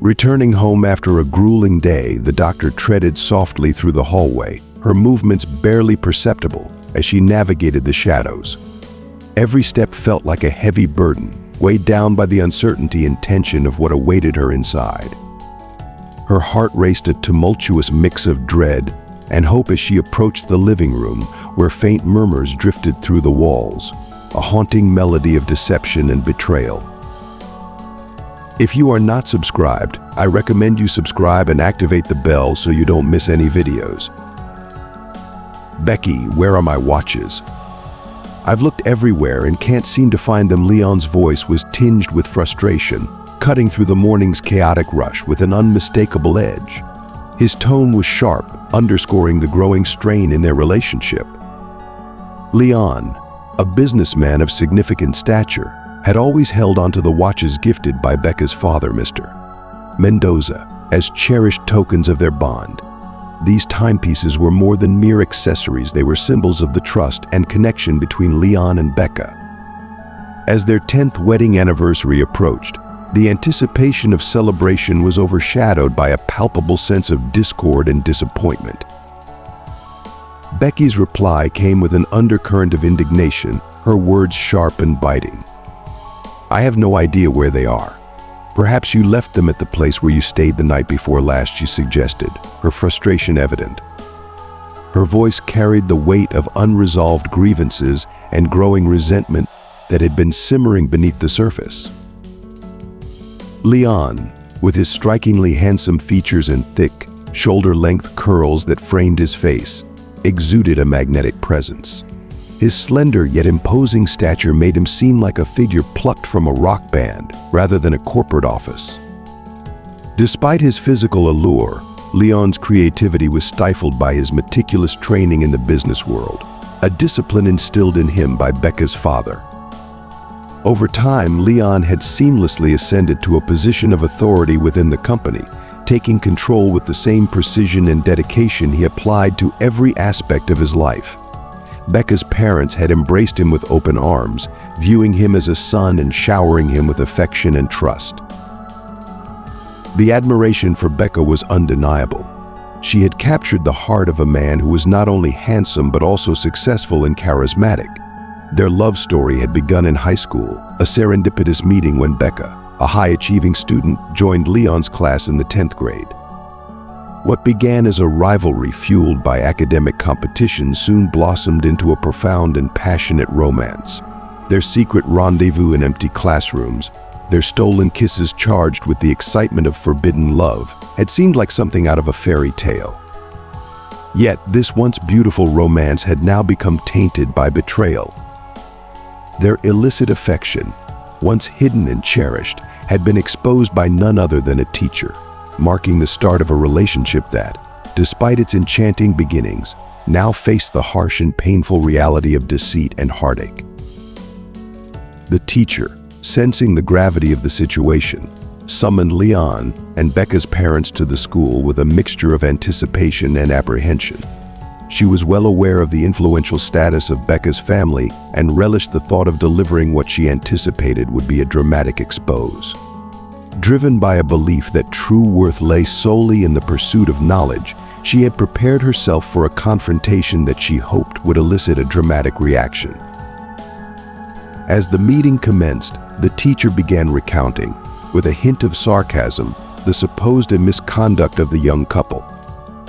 Returning home after a grueling day, the doctor treaded softly through the hallway, her movements barely perceptible as she navigated the shadows. Every step felt like a heavy burden, weighed down by the uncertainty and tension of what awaited her inside. Her heart raced a tumultuous mix of dread and hope as she approached the living room, where faint murmurs drifted through the walls, a haunting melody of deception and betrayal. If you are not subscribed, I recommend you subscribe and activate the bell so you don't miss any videos. Becky, where are my watches? I've looked everywhere and can't seem to find them. Leon's voice was tinged with frustration, cutting through the morning's chaotic rush with an unmistakable edge. His tone was sharp, underscoring the growing strain in their relationship. Leon, a businessman of significant stature, had always held onto the watches gifted by Becca's father, Mr. Mendoza, as cherished tokens of their bond. These timepieces were more than mere accessories. They were symbols of the trust and connection between Leon and Becca. As their 10th wedding anniversary approached, the anticipation of celebration was overshadowed by a palpable sense of discord and disappointment. Becky's reply came with an undercurrent of indignation, her words sharp and biting. "I have no idea where they are. Perhaps you left them at the place where you stayed the night before last," she suggested, her frustration evident. Her voice carried the weight of unresolved grievances and growing resentment that had been simmering beneath the surface. Leon, with his strikingly handsome features and thick, shoulder-length curls that framed his face, exuded a magnetic presence. His slender yet imposing stature made him seem like a figure plucked from a rock band rather than a corporate office. Despite his physical allure, Leon's creativity was stifled by his meticulous training in the business world, a discipline instilled in him by Becca's father. Over time, Leon had seamlessly ascended to a position of authority within the company, taking control with the same precision and dedication he applied to every aspect of his life. Becca's parents had embraced him with open arms, viewing him as a son and showering him with affection and trust. The admiration for Becca was undeniable. She had captured the heart of a man who was not only handsome but also successful and charismatic. Their love story had begun in high school, a serendipitous meeting when Becca, a high-achieving student, joined Leon's class in the 10th grade. What began as a rivalry fueled by academic competition soon blossomed into a profound and passionate romance. Their secret rendezvous in empty classrooms, their stolen kisses charged with the excitement of forbidden love, had seemed like something out of a fairy tale. Yet this once beautiful romance had now become tainted by betrayal. Their illicit affection, once hidden and cherished, had been exposed by none other than a teacher, marking the start of a relationship that, despite its enchanting beginnings, now faced the harsh and painful reality of deceit and heartache. The teacher, sensing the gravity of the situation, summoned Leon and Becca's parents to the school with a mixture of anticipation and apprehension. She was well aware of the influential status of Becca's family and relished the thought of delivering what she anticipated would be a dramatic expose. Driven by a belief that true worth lay solely in the pursuit of knowledge, she had prepared herself for a confrontation that she hoped would elicit a dramatic reaction. As the meeting commenced, the teacher began recounting, with a hint of sarcasm, the supposed misconduct of the young couple.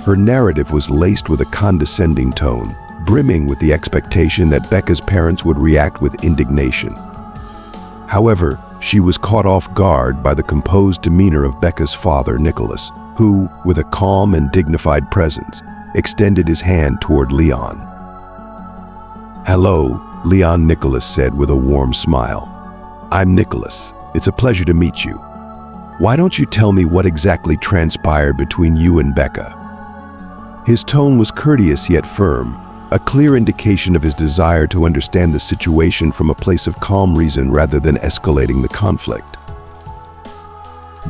Her narrative was laced with a condescending tone, brimming with the expectation that Becca's parents would react with indignation. However, she was caught off guard by the composed demeanor of Becca's father, Nicholas, who, with a calm and dignified presence, extended his hand toward Leon. "Hello," Leon Nicholas said with a warm smile. "I'm Nicholas. It's a pleasure to meet you. Why don't you tell me what exactly transpired between you and Becca?" His tone was courteous yet firm, a clear indication of his desire to understand the situation from a place of calm reason rather than escalating the conflict.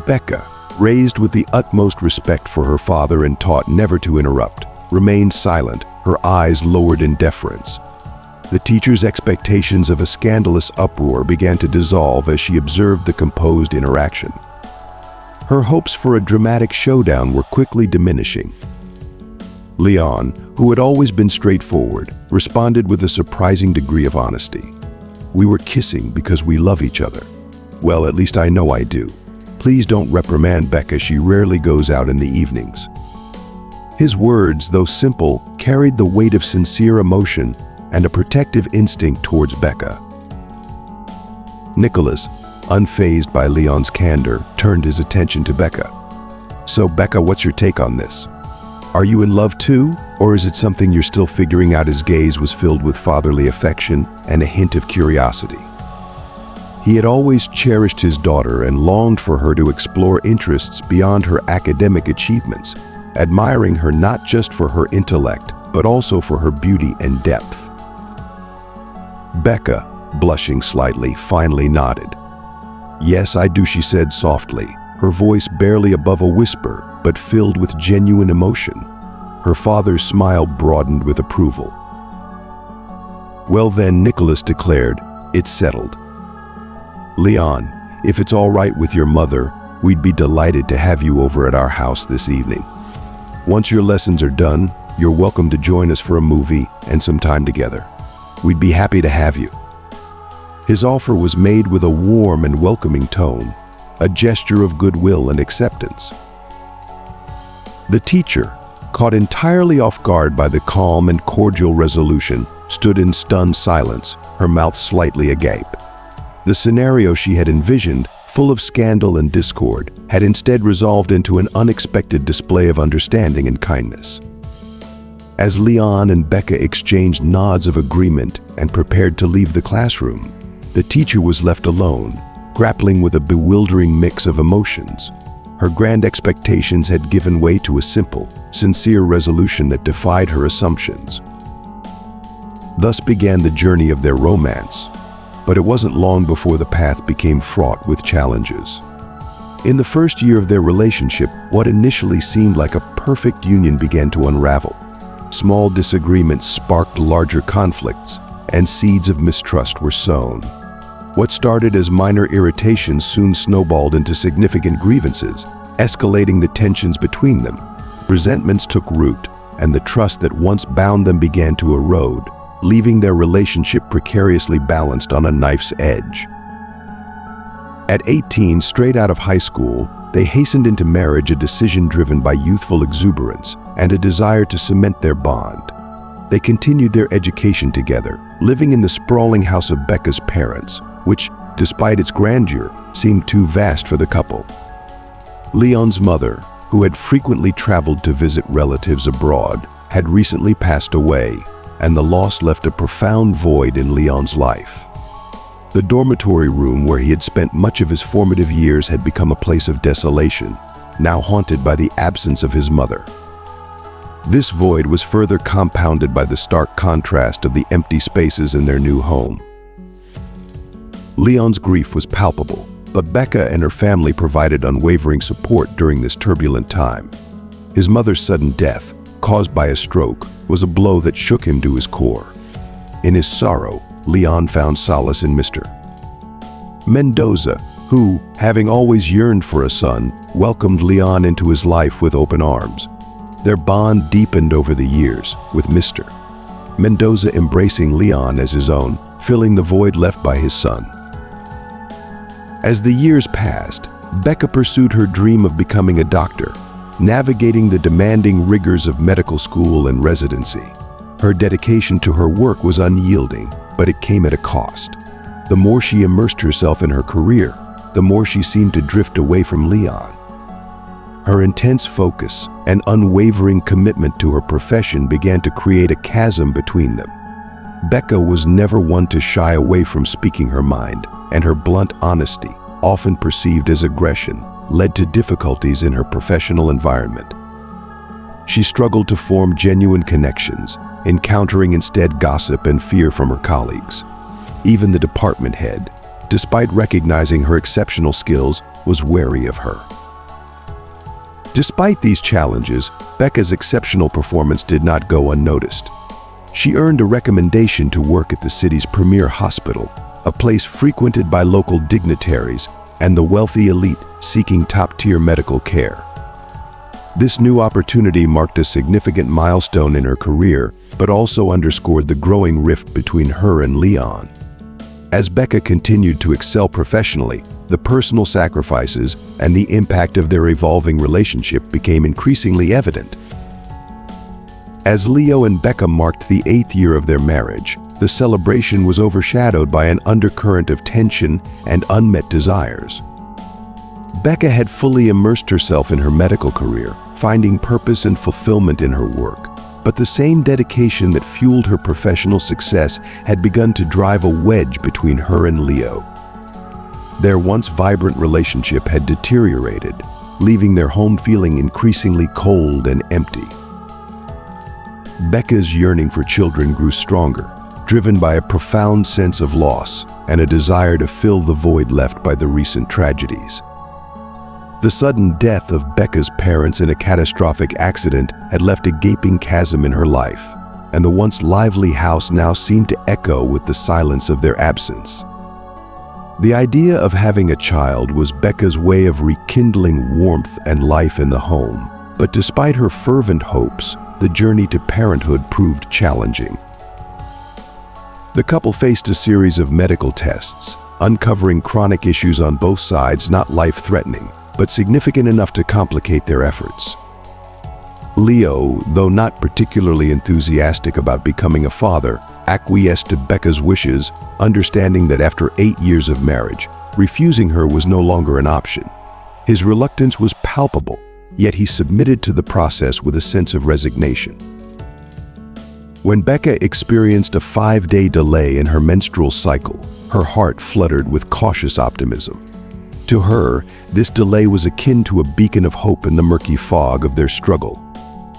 Becca, raised with the utmost respect for her father and taught never to interrupt, remained silent, her eyes lowered in deference. The teacher's expectations of a scandalous uproar began to dissolve as she observed the composed interaction. Her hopes for a dramatic showdown were quickly diminishing. Leon, who had always been straightforward, responded with a surprising degree of honesty. "We were kissing because we love each other." "Well, at least I know I do. Please don't reprimand Becca, she rarely goes out in the evenings." His words, though simple, carried the weight of sincere emotion and a protective instinct towards Becca. Nicholas, unfazed by Leon's candor, turned his attention to Becca. "So, Becca, what's your take on this? Are you in love too, or is it something you're still figuring out?" His gaze was filled with fatherly affection and a hint of curiosity. He had always cherished his daughter and longed for her to explore interests beyond her academic achievements, admiring her not just for her intellect, but also for her beauty and depth. Becca, blushing slightly, finally nodded. "Yes, I do," she said softly, her voice barely above a whisper, but filled with genuine emotion. Her father's smile broadened with approval. "Well then," Nicholas declared, "it's settled. Leon, if it's all right with your mother, we'd be delighted to have you over at our house this evening. Once your lessons are done, you're welcome to join us for a movie and some time together. We'd be happy to have you." His offer was made with a warm and welcoming tone, a gesture of goodwill and acceptance. The teacher, caught entirely off guard by the calm and cordial resolution, stood in stunned silence, her mouth slightly agape. The scenario she had envisioned, full of scandal and discord, had instead resolved into an unexpected display of understanding and kindness. As Leon and Becca exchanged nods of agreement and prepared to leave the classroom, the teacher was left alone, grappling with a bewildering mix of emotions. Her grand expectations had given way to a simple, sincere resolution that defied her assumptions. Thus began the journey of their romance, but it wasn't long before the path became fraught with challenges. In the first year of their relationship, what initially seemed like a perfect union began to unravel. Small disagreements sparked larger conflicts, and seeds of mistrust were sown. What started as minor irritations soon snowballed into significant grievances, escalating the tensions between them. Resentments took root, and the trust that once bound them began to erode, leaving their relationship precariously balanced on a knife's edge. At 18, straight out of high school, they hastened into marriage, a decision driven by youthful exuberance and a desire to cement their bond. They continued their education together, living in the sprawling house of Becca's parents, which, despite its grandeur, seemed too vast for the couple. Leon's mother, who had frequently traveled to visit relatives abroad, had recently passed away, and the loss left a profound void in Leon's life. The dormitory room where he had spent much of his formative years had become a place of desolation, now haunted by the absence of his mother. This void was further compounded by the stark contrast of the empty spaces in their new home. Leon's grief was palpable, but Becca and her family provided unwavering support during this turbulent time. His mother's sudden death, caused by a stroke, was a blow that shook him to his core. In his sorrow, Leon found solace in Mr. Mendoza, who, having always yearned for a son, welcomed Leon into his life with open arms. Their bond deepened over the years, with Mr. Mendoza embracing Leon as his own, filling the void left by his son. As the years passed, Becca pursued her dream of becoming a doctor, navigating the demanding rigors of medical school and residency. Her dedication to her work was unyielding, but it came at a cost. The more she immersed herself in her career, the more she seemed to drift away from Leon. Her intense focus and unwavering commitment to her profession began to create a chasm between them. Becca was never one to shy away from speaking her mind, and her blunt honesty, often perceived as aggression, led to difficulties in her professional environment. She struggled to form genuine connections, encountering instead gossip and fear from her colleagues. Even the department head, despite recognizing her exceptional skills, was wary of her. Despite these challenges, Becca's exceptional performance did not go unnoticed. She earned a recommendation to work at the city's premier hospital, a place frequented by local dignitaries and the wealthy elite seeking top-tier medical care. This new opportunity marked a significant milestone in her career, but also underscored the growing rift between her and Leon. As Becca continued to excel professionally, the personal sacrifices and the impact of their evolving relationship became increasingly evident. As Leo and Becca marked the 8th year of their marriage, the celebration was overshadowed by an undercurrent of tension and unmet desires. Becca had fully immersed herself in her medical career, finding purpose and fulfillment in her work. But the same dedication that fueled her professional success had begun to drive a wedge between her and Leo. Their once vibrant relationship had deteriorated, leaving their home feeling increasingly cold and empty. Becca's yearning for children grew stronger, driven by a profound sense of loss and a desire to fill the void left by the recent tragedies. The sudden death of Becca's parents in a catastrophic accident had left a gaping chasm in her life, and the once lively house now seemed to echo with the silence of their absence. The idea of having a child was Becca's way of rekindling warmth and life in the home, but despite her fervent hopes, the journey to parenthood proved challenging. The couple faced a series of medical tests, uncovering chronic issues on both sides not life-threatening, but significant enough to complicate their efforts. Leo, though not particularly enthusiastic about becoming a father, acquiesced to Becca's wishes, understanding that after 8 years of marriage, refusing her was no longer an option. His reluctance was palpable, yet he submitted to the process with a sense of resignation. When Becca experienced a 5-day delay in her menstrual cycle, her heart fluttered with cautious optimism. To her, this delay was akin to a beacon of hope in the murky fog of their struggle.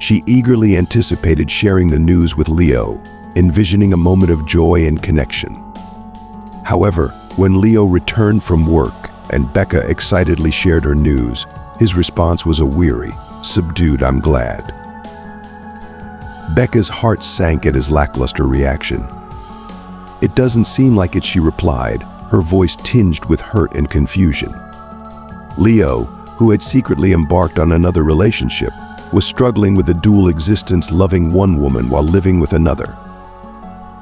She eagerly anticipated sharing the news with Leo, envisioning a moment of joy and connection. However, when Leo returned from work and Becca excitedly shared her news, his response was a weary, subdued "I'm glad." Becca's heart sank at his lackluster reaction. "It doesn't seem like it," she replied, her voice tinged with hurt and confusion. Leo, who had secretly embarked on another relationship, was struggling with a dual existence, loving one woman while living with another.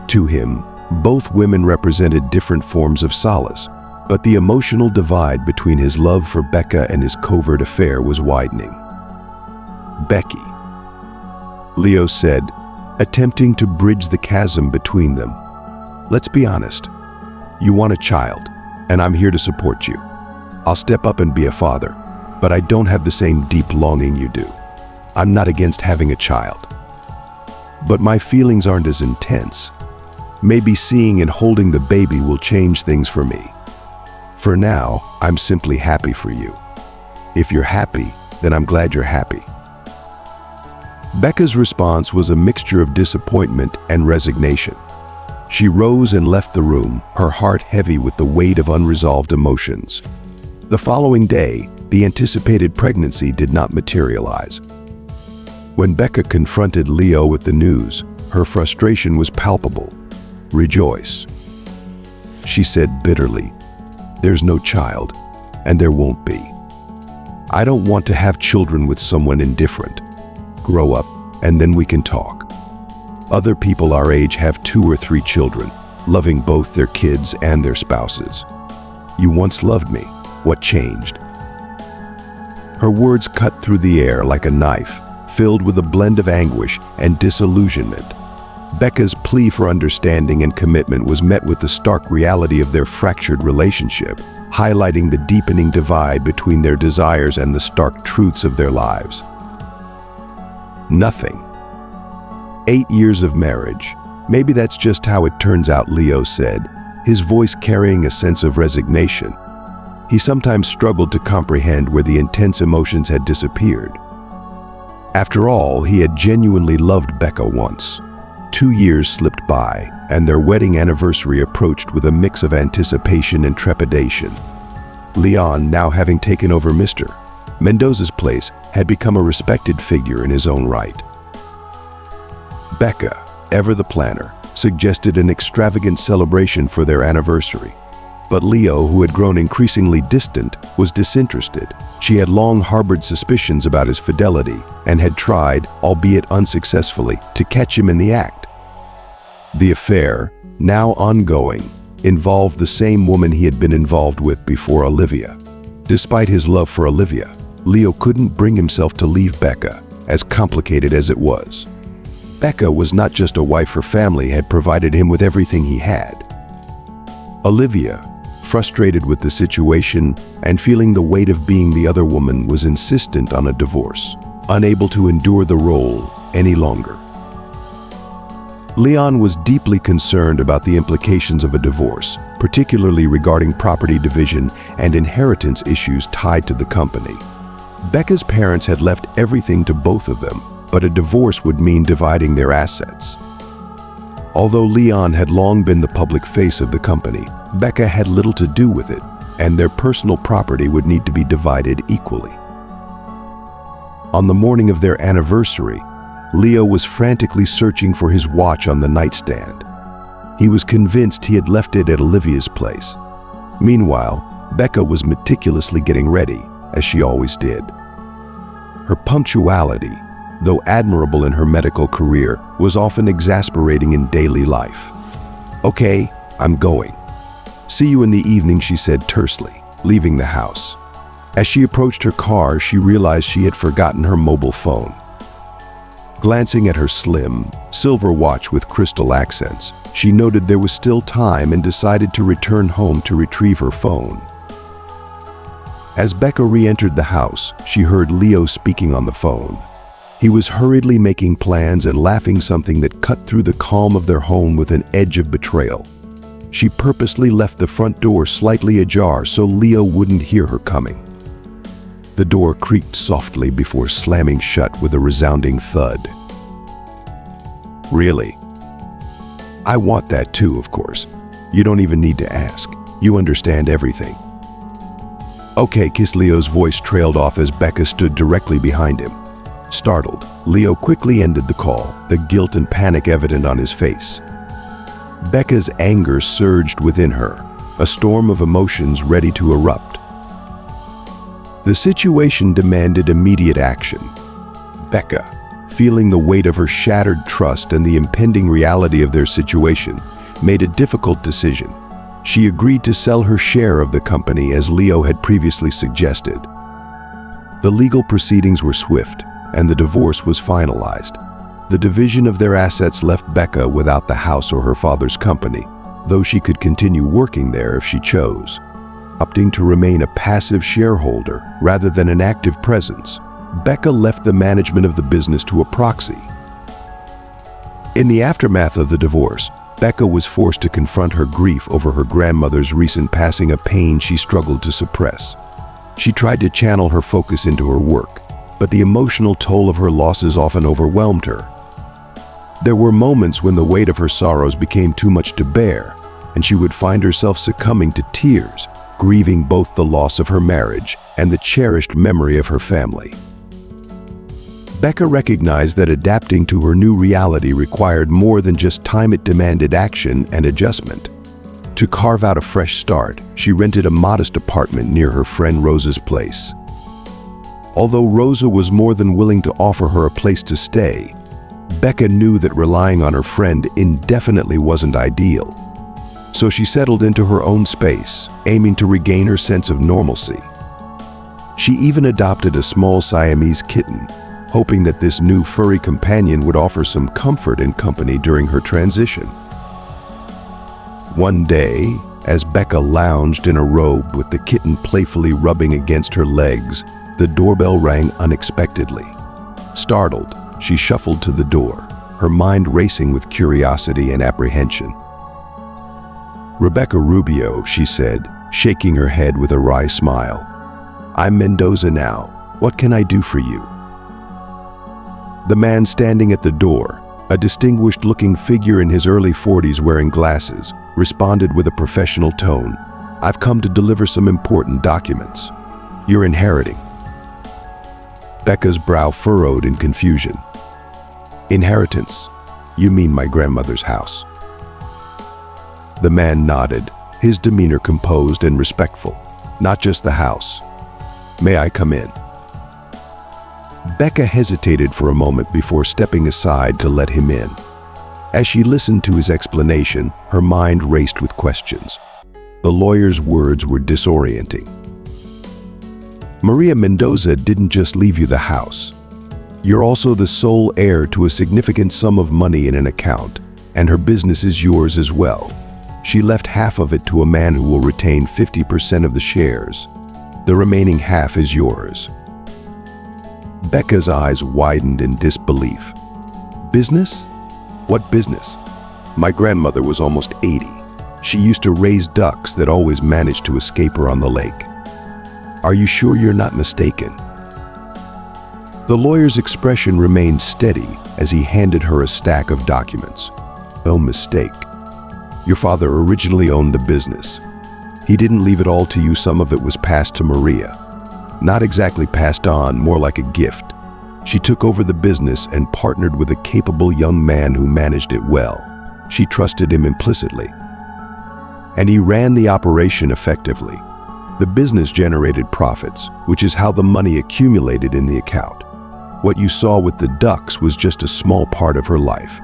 To him, both women represented different forms of solace, but the emotional divide between his love for Becca and his covert affair was widening. "Becky," Leo said, attempting to bridge the chasm between them. "Let's be honest. You want a child, and I'm here to support you. I'll step up and be a father, but I don't have the same deep longing you do. I'm not against having a child. But my feelings aren't as intense. Maybe seeing and holding the baby will change things for me. For now, I'm simply happy for you. If you're happy, then I'm glad you're happy." Becca's response was a mixture of disappointment and resignation. She rose and left the room, her heart heavy with the weight of unresolved emotions. The following day, the anticipated pregnancy did not materialize. When Becca confronted Leo with the news, her frustration was palpable. "Rejoice," she said bitterly. "There's no child, and there won't be. I don't want to have children with someone indifferent. Grow up, and then we can talk. Other people our age have 2 or 3 children, loving both their kids and their spouses. You once loved me. What changed?" Her words cut through the air like a knife, filled with a blend of anguish and disillusionment. Becca's plea for understanding and commitment was met with the stark reality of their fractured relationship, highlighting the deepening divide between their desires and the stark truths of their lives. Nothing. 8 years of marriage. Maybe that's just how it turns out, Leo said, his voice carrying a sense of resignation. He sometimes struggled to comprehend where the intense emotions had disappeared. After all, he had genuinely loved Becca once. 2 years slipped by, and their wedding anniversary approached with a mix of anticipation and trepidation. Leon, now having taken over Mr. Mendoza's place, had become a respected figure in his own right. Becca, ever the planner, suggested an extravagant celebration for their anniversary. But Leo, who had grown increasingly distant, was disinterested. She had long harbored suspicions about his fidelity and had tried, albeit unsuccessfully, to catch him in the act. The affair, now ongoing, involved the same woman he had been involved with before, Olivia. Despite his love for Olivia, Leo couldn't bring himself to leave Becca, as complicated as it was. Becca was not just a wife her family had provided him with everything he had. Olivia, frustrated with the situation and feeling the weight of being the other woman, was insistent on a divorce, unable to endure the role any longer. Leon was deeply concerned about the implications of a divorce, particularly regarding property division and inheritance issues tied to the company. Becca's parents had left everything to both of them, but a divorce would mean dividing their assets. Although Leon had long been the public face of the company, Becca had little to do with it, and their personal property would need to be divided equally. On the morning of their anniversary, Leo was frantically searching for his watch on the nightstand. He was convinced he had left it at Olivia's place. Meanwhile, Becca was meticulously getting ready, as she always did. Her punctuality, though admirable in her medical career, was often exasperating in daily life. "Okay, I'm going. See you in the evening," she said tersely, leaving the house. As she approached her car, she realized she had forgotten her mobile phone. Glancing at her slim, silver watch with crystal accents, she noted there was still time and decided to return home to retrieve her phone. As Becca re-entered the house, she heard Leo speaking on the phone. He was hurriedly making plans and laughing, something that cut through the calm of their home with an edge of betrayal. She purposely left the front door slightly ajar so Leo wouldn't hear her coming. The door creaked softly before slamming shut with a resounding thud. "Really? I want that too, of course. You don't even need to ask. You understand everything." "Okay, kiss." Leo's voice trailed off as Becca stood directly behind him. Startled, Leo quickly ended the call, the guilt and panic evident on his face. Becca's anger surged within her, a storm of emotions ready to erupt. The situation demanded immediate action. Becca, feeling the weight of her shattered trust and the impending reality of their situation, made a difficult decision. She agreed to sell her share of the company as Leo had previously suggested. The legal proceedings were swift, and the divorce was finalized. The division of their assets left Becca without the house or her father's company, though she could continue working there if she chose. Opting to remain a passive shareholder rather than an active presence, Becca left the management of the business to a proxy. In the aftermath of the divorce, Becca was forced to confront her grief over her grandmother's recent passing, a pain she struggled to suppress. She tried to channel her focus into her work, but the emotional toll of her losses often overwhelmed her. There were moments when the weight of her sorrows became too much to bear, and she would find herself succumbing to tears, grieving both the loss of her marriage and the cherished memory of her family. Becca recognized that adapting to her new reality required more than just time. It demanded action and adjustment. To carve out a fresh start, she rented a modest apartment near her friend Rosa's place. Although Rosa was more than willing to offer her a place to stay, Becca knew that relying on her friend indefinitely wasn't ideal. So she settled into her own space, aiming to regain her sense of normalcy. She even adopted a small Siamese kitten, hoping that this new furry companion would offer some comfort and company during her transition. One day, as Becca lounged in a robe with the kitten playfully rubbing against her legs, the doorbell rang unexpectedly. Startled, she shuffled to the door, her mind racing with curiosity and apprehension. "Rebecca Rubio," she said, shaking her head with a wry smile. "I'm Mendoza now. What can I do for you?" The man standing at the door, a distinguished-looking figure in his early 40s wearing glasses, responded with a professional tone. "I've come to deliver some important documents. You're inheriting." Becca's brow furrowed in confusion. "Inheritance? You mean my grandmother's house?" The man nodded, his demeanor composed and respectful. "Not just the house. May I come in?" Becca hesitated for a moment before stepping aside to let him in. As she listened to his explanation, her mind raced with questions. The lawyer's words were disorienting. "Maria Mendoza didn't just leave you the house. You're also the sole heir to a significant sum of money in an account, and her business is yours as well. She left half of it to a man who will retain 50% of the shares. The remaining half is yours." Becca's eyes widened in disbelief. "Business? What business? My grandmother was almost 80. She used to raise ducks that always managed to escape her on the lake. Are you sure you're not mistaken?" The lawyer's expression remained steady as he handed her a stack of documents. "No mistake. Your father originally owned the business. He didn't leave it all to you. Some of it was passed to Maria. Not exactly passed on, more like a gift. She took over the business and partnered with a capable young man who managed it well. She trusted him implicitly. And he ran the operation effectively. The business generated profits, which is how the money accumulated in the account. What you saw with the ducks was just a small part of her life."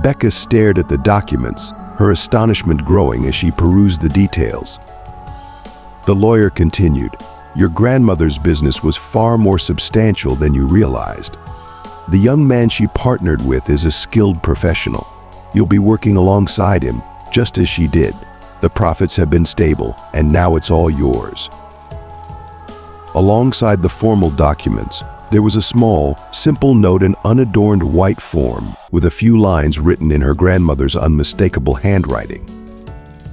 Becca stared at the documents, her astonishment growing as she perused the details. The lawyer continued, "Your grandmother's business was far more substantial than you realized. The young man she partnered with is a skilled professional. You'll be working alongside him, just as she did. The profits have been stable, and now it's all yours." Alongside the formal documents, there was a small, simple note in unadorned white form with a few lines written in her grandmother's unmistakable handwriting.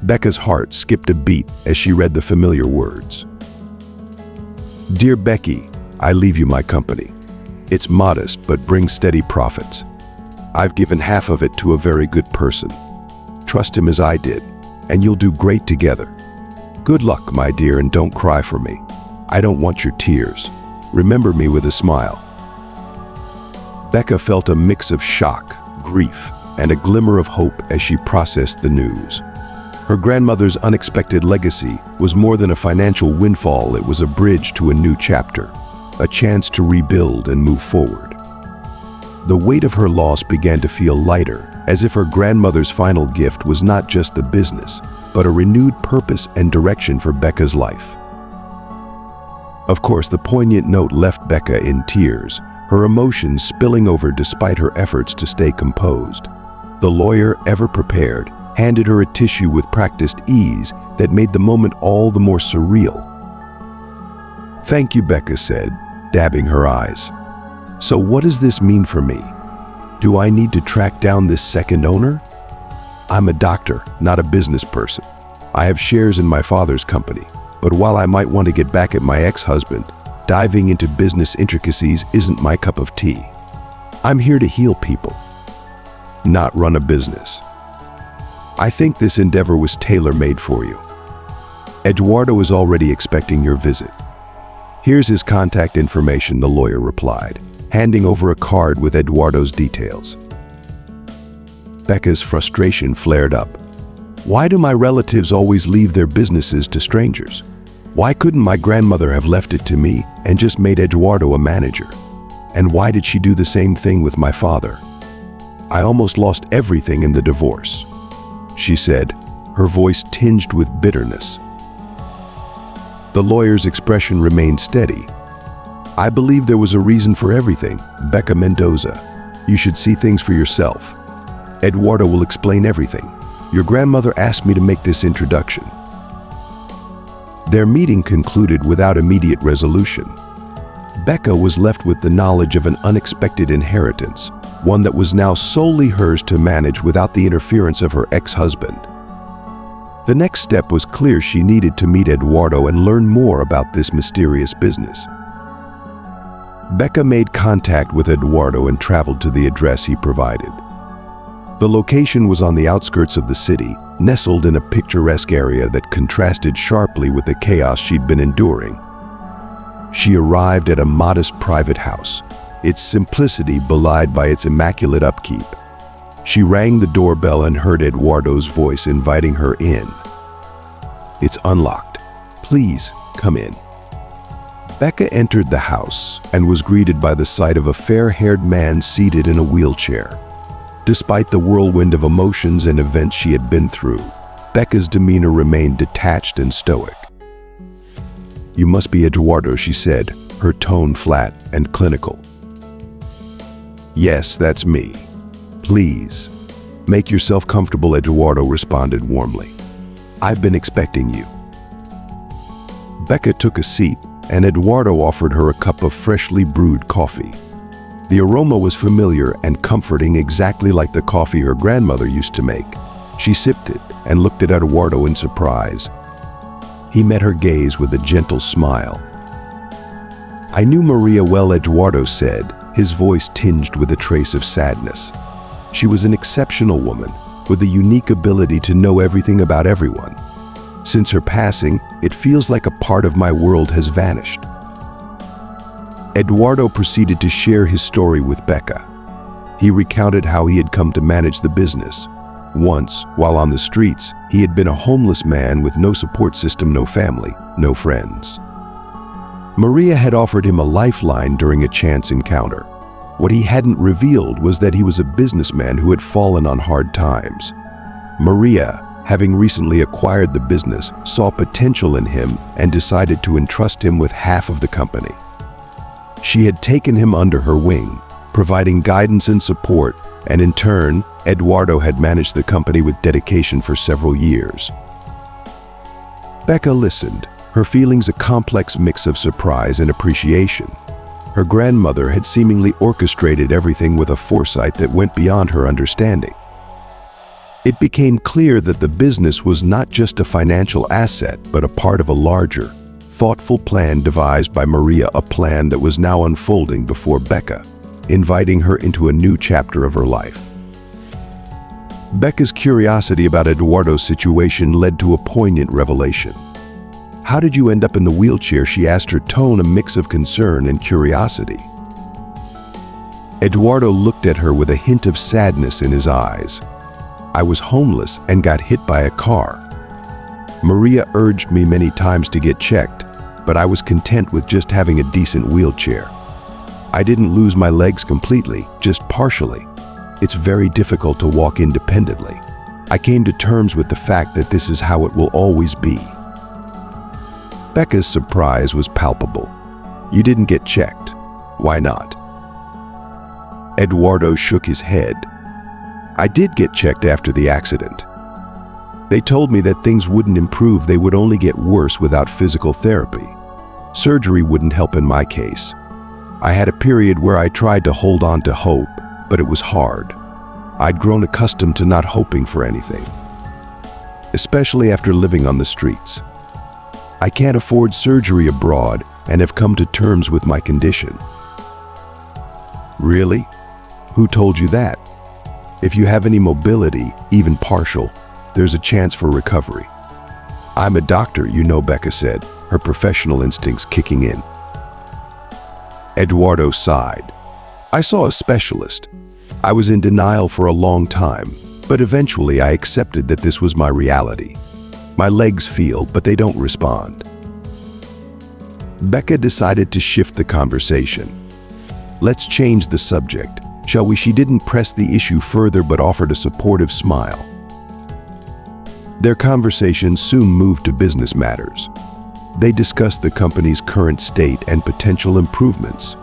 Becca's heart skipped a beat as she read the familiar words. "Dear Becky, I leave you my company. It's modest but brings steady profits. I've given half of it to a very good person. Trust him as I did, and you'll do great together. Good luck, my dear, and don't cry for me. I don't want your tears. Remember me with a smile." Becca felt a mix of shock, grief, and a glimmer of hope as she processed the news. Her grandmother's unexpected legacy was more than a financial windfall. It was a bridge to a new chapter, a chance to rebuild and move forward. The weight of her loss began to feel lighter, as if her grandmother's final gift was not just the business, but a renewed purpose and direction for Becca's life. Of course, the poignant note left Becca in tears, her emotions spilling over despite her efforts to stay composed. The lawyer, ever prepared, handed her a tissue with practiced ease that made the moment all the more surreal. "Thank you," Becca said, dabbing her eyes. "So what does this mean for me? Do I need to track down this second owner? I'm a doctor, not a business person. I have shares in my father's company, but while I might want to get back at my ex-husband, diving into business intricacies isn't my cup of tea. I'm here to heal people, not run a business. I think this endeavor was tailor-made for you. Eduardo is already expecting your visit. Here's his contact information," the lawyer replied, handing over a card with Eduardo's details. Becca's frustration flared up. Why do my relatives always leave their businesses to strangers? Why couldn't my grandmother have left it to me and just made Eduardo a manager? And why did she do the same thing with my father? I almost lost everything in the divorce," she said, her voice tinged with bitterness. The lawyer's expression remained steady. "I believe there was a reason for everything, Becca Mendoza. You should see things for yourself. Eduardo will explain everything. Your grandmother asked me to make this introduction." Their meeting concluded without immediate resolution. Becca was left with the knowledge of an unexpected inheritance, one that was now solely hers to manage without the interference of her ex-husband. The next step was clear: she needed to meet Eduardo and learn more about this mysterious business. Becca made contact with Eduardo and traveled to the address he provided. The location was on the outskirts of the city, nestled in a picturesque area that contrasted sharply with the chaos she'd been enduring. She arrived at a modest private house, its simplicity belied by its immaculate upkeep. She rang the doorbell and heard Eduardo's voice inviting her in. "It's unlocked. Please, come in." Becca entered the house and was greeted by the sight of a fair-haired man seated in a wheelchair. Despite the whirlwind of emotions and events she had been through, Becca's demeanor remained detached and stoic. "You must be Eduardo," she said, her tone flat and clinical. "Yes, that's me. Please, make yourself comfortable," Eduardo responded warmly. "I've been expecting you." Becca took a seat, and Eduardo offered her a cup of freshly brewed coffee. The aroma was familiar and comforting, exactly like the coffee her grandmother used to make. She sipped it and looked at Eduardo in surprise. He met her gaze with a gentle smile. "I knew Maria well," Eduardo said, his voice tinged with a trace of sadness. "She was an exceptional woman, with a unique ability to know everything about everyone. Since her passing, it feels like a part of my world has vanished." Eduardo proceeded to share his story with Becca. He recounted how he had come to manage the business. Once, while on the streets, he had been a homeless man with no support system, no family, no friends. Maria had offered him a lifeline during a chance encounter. What he hadn't revealed was that he was a businessman who had fallen on hard times. Maria, having recently acquired the business, saw potential in him and decided to entrust him with half of the company. She had taken him under her wing, providing guidance and support, and in turn, Eduardo had managed the company with dedication for several years. Becca listened, her feelings a complex mix of surprise and appreciation. Her grandmother had seemingly orchestrated everything with a foresight that went beyond her understanding. It became clear that the business was not just a financial asset, but a part of a larger, thoughtful plan devised by Maria, a plan that was now unfolding before Becca, inviting her into a new chapter of her life. Becca's curiosity about Eduardo's situation led to a poignant revelation. "How did you end up in the wheelchair?" she asked, her tone a mix of concern and curiosity. Eduardo looked at her with a hint of sadness in his eyes. "I was homeless and got hit by a car. Maria urged me many times to get checked, but I was content with just having a decent wheelchair. I didn't lose my legs completely, just partially. It's very difficult to walk independently. I came to terms with the fact that this is how it will always be." Becca's surprise was palpable. "You didn't get checked. Why not?" Eduardo shook his head. "I did get checked after the accident. They told me that things wouldn't improve, they would only get worse without physical therapy. Surgery wouldn't help in my case. I had a period where I tried to hold on to hope, but it was hard. I'd grown accustomed to not hoping for anything, especially after living on the streets. I can't afford surgery abroad and have come to terms with my condition." "Really? Who told you that? If you have any mobility, even partial, there's a chance for recovery." "I'm a doctor, you know," Becca said, her professional instincts kicking in. Eduardo sighed. "I saw a specialist. I was in denial for a long time, but eventually I accepted that this was my reality. My legs feel, but they don't respond." Becca decided to shift the conversation. "Let's change the subject, shall we?" She didn't press the issue further but offered a supportive smile. Their conversation soon moved to business matters. They discussed the company's current state and potential improvements.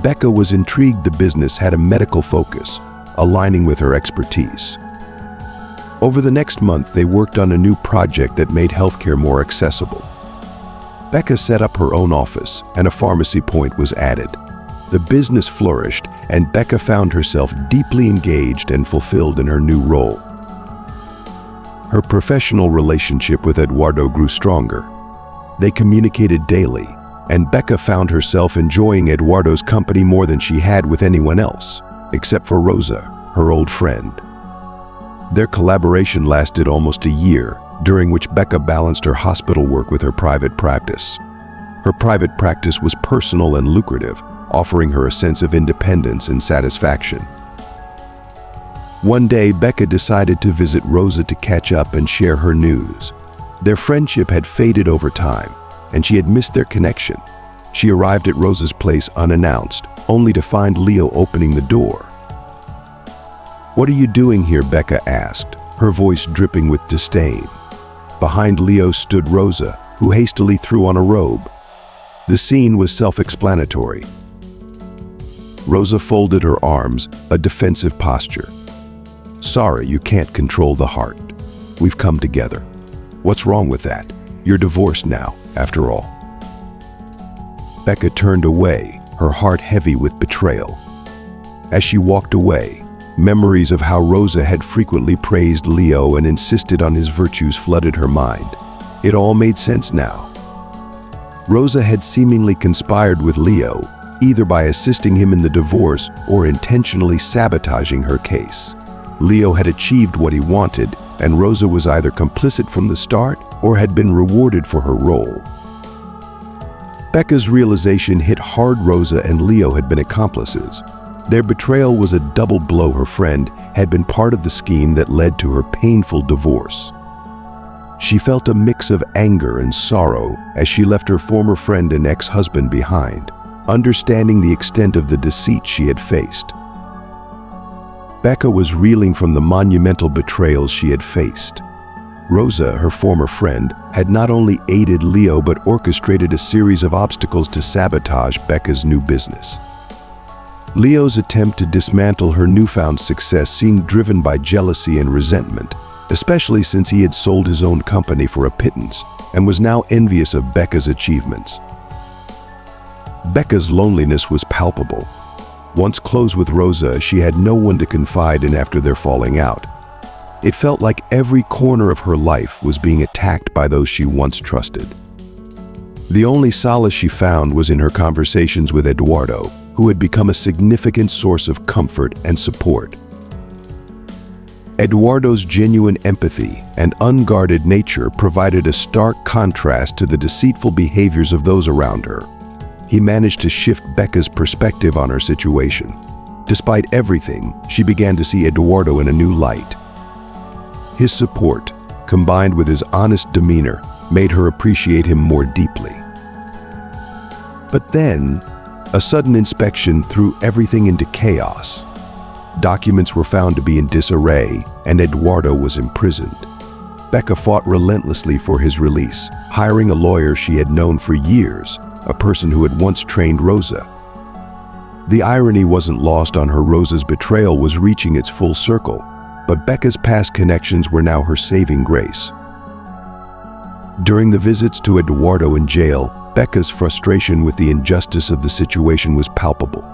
Becca was intrigued the business had a medical focus, aligning with her expertise. Over the next month, they worked on a new project that made healthcare more accessible. Becca set up her own office, and a pharmacy point was added. The business flourished, and Becca found herself deeply engaged and fulfilled in her new role. Her professional relationship with Eduardo grew stronger. They communicated daily, and Becca found herself enjoying Eduardo's company more than she had with anyone else, except for Rosa, her old friend. Their collaboration lasted almost a year, during which Becca balanced her hospital work with her private practice. Her private practice was personal and lucrative, offering her a sense of independence and satisfaction. One day, Becca decided to visit Rosa to catch up and share her news. Their friendship had faded over time, and she had missed their connection. She arrived at Rosa's place unannounced, only to find Leo opening the door. "What are you doing here?" Becca asked, her voice dripping with disdain. Behind Leo stood Rosa, who hastily threw on a robe. The scene was self-explanatory. Rosa folded her arms, a defensive posture. "Sorry, you can't control the heart. We've come together. What's wrong with that? You're divorced now, after all." Becca turned away, her heart heavy with betrayal. As she walked away, memories of how Rosa had frequently praised Leo and insisted on his virtues flooded her mind. It all made sense now. Rosa had seemingly conspired with Leo, either by assisting him in the divorce or intentionally sabotaging her case. Leo had achieved what he wanted, and Rosa was either complicit from the start or had been rewarded for her role. Becca's realization hit hard. Rosa and Leo had been accomplices. Their betrayal was a double blow. Her friend had been part of the scheme that led to her painful divorce. She felt a mix of anger and sorrow as she left her former friend and ex-husband behind, understanding the extent of the deceit she had faced. Becca was reeling from the monumental betrayals she had faced. Rosa, her former friend, had not only aided Leo but orchestrated a series of obstacles to sabotage Becca's new business. Leo's attempt to dismantle her newfound success seemed driven by jealousy and resentment, especially since he had sold his own company for a pittance and was now envious of Becca's achievements. Becca's loneliness was palpable. Once close with Rosa, she had no one to confide in after their falling out. It felt like every corner of her life was being attacked by those she once trusted. The only solace she found was in her conversations with Eduardo, who had become a significant source of comfort and support. Eduardo's genuine empathy and unguarded nature provided a stark contrast to the deceitful behaviors of those around her. He managed to shift Becca's perspective on her situation. Despite everything, she began to see Eduardo in a new light. His support, combined with his honest demeanor, made her appreciate him more deeply. But then, a sudden inspection threw everything into chaos. Documents were found to be in disarray, and Eduardo was imprisoned. Becca fought relentlessly for his release, hiring a lawyer she had known for years, a person who had once trained Rosa. The irony wasn't lost on her. Rosa's betrayal was reaching its full circle, but Becca's past connections were now her saving grace. During the visits to Eduardo in jail, Becca's frustration with the injustice of the situation was palpable.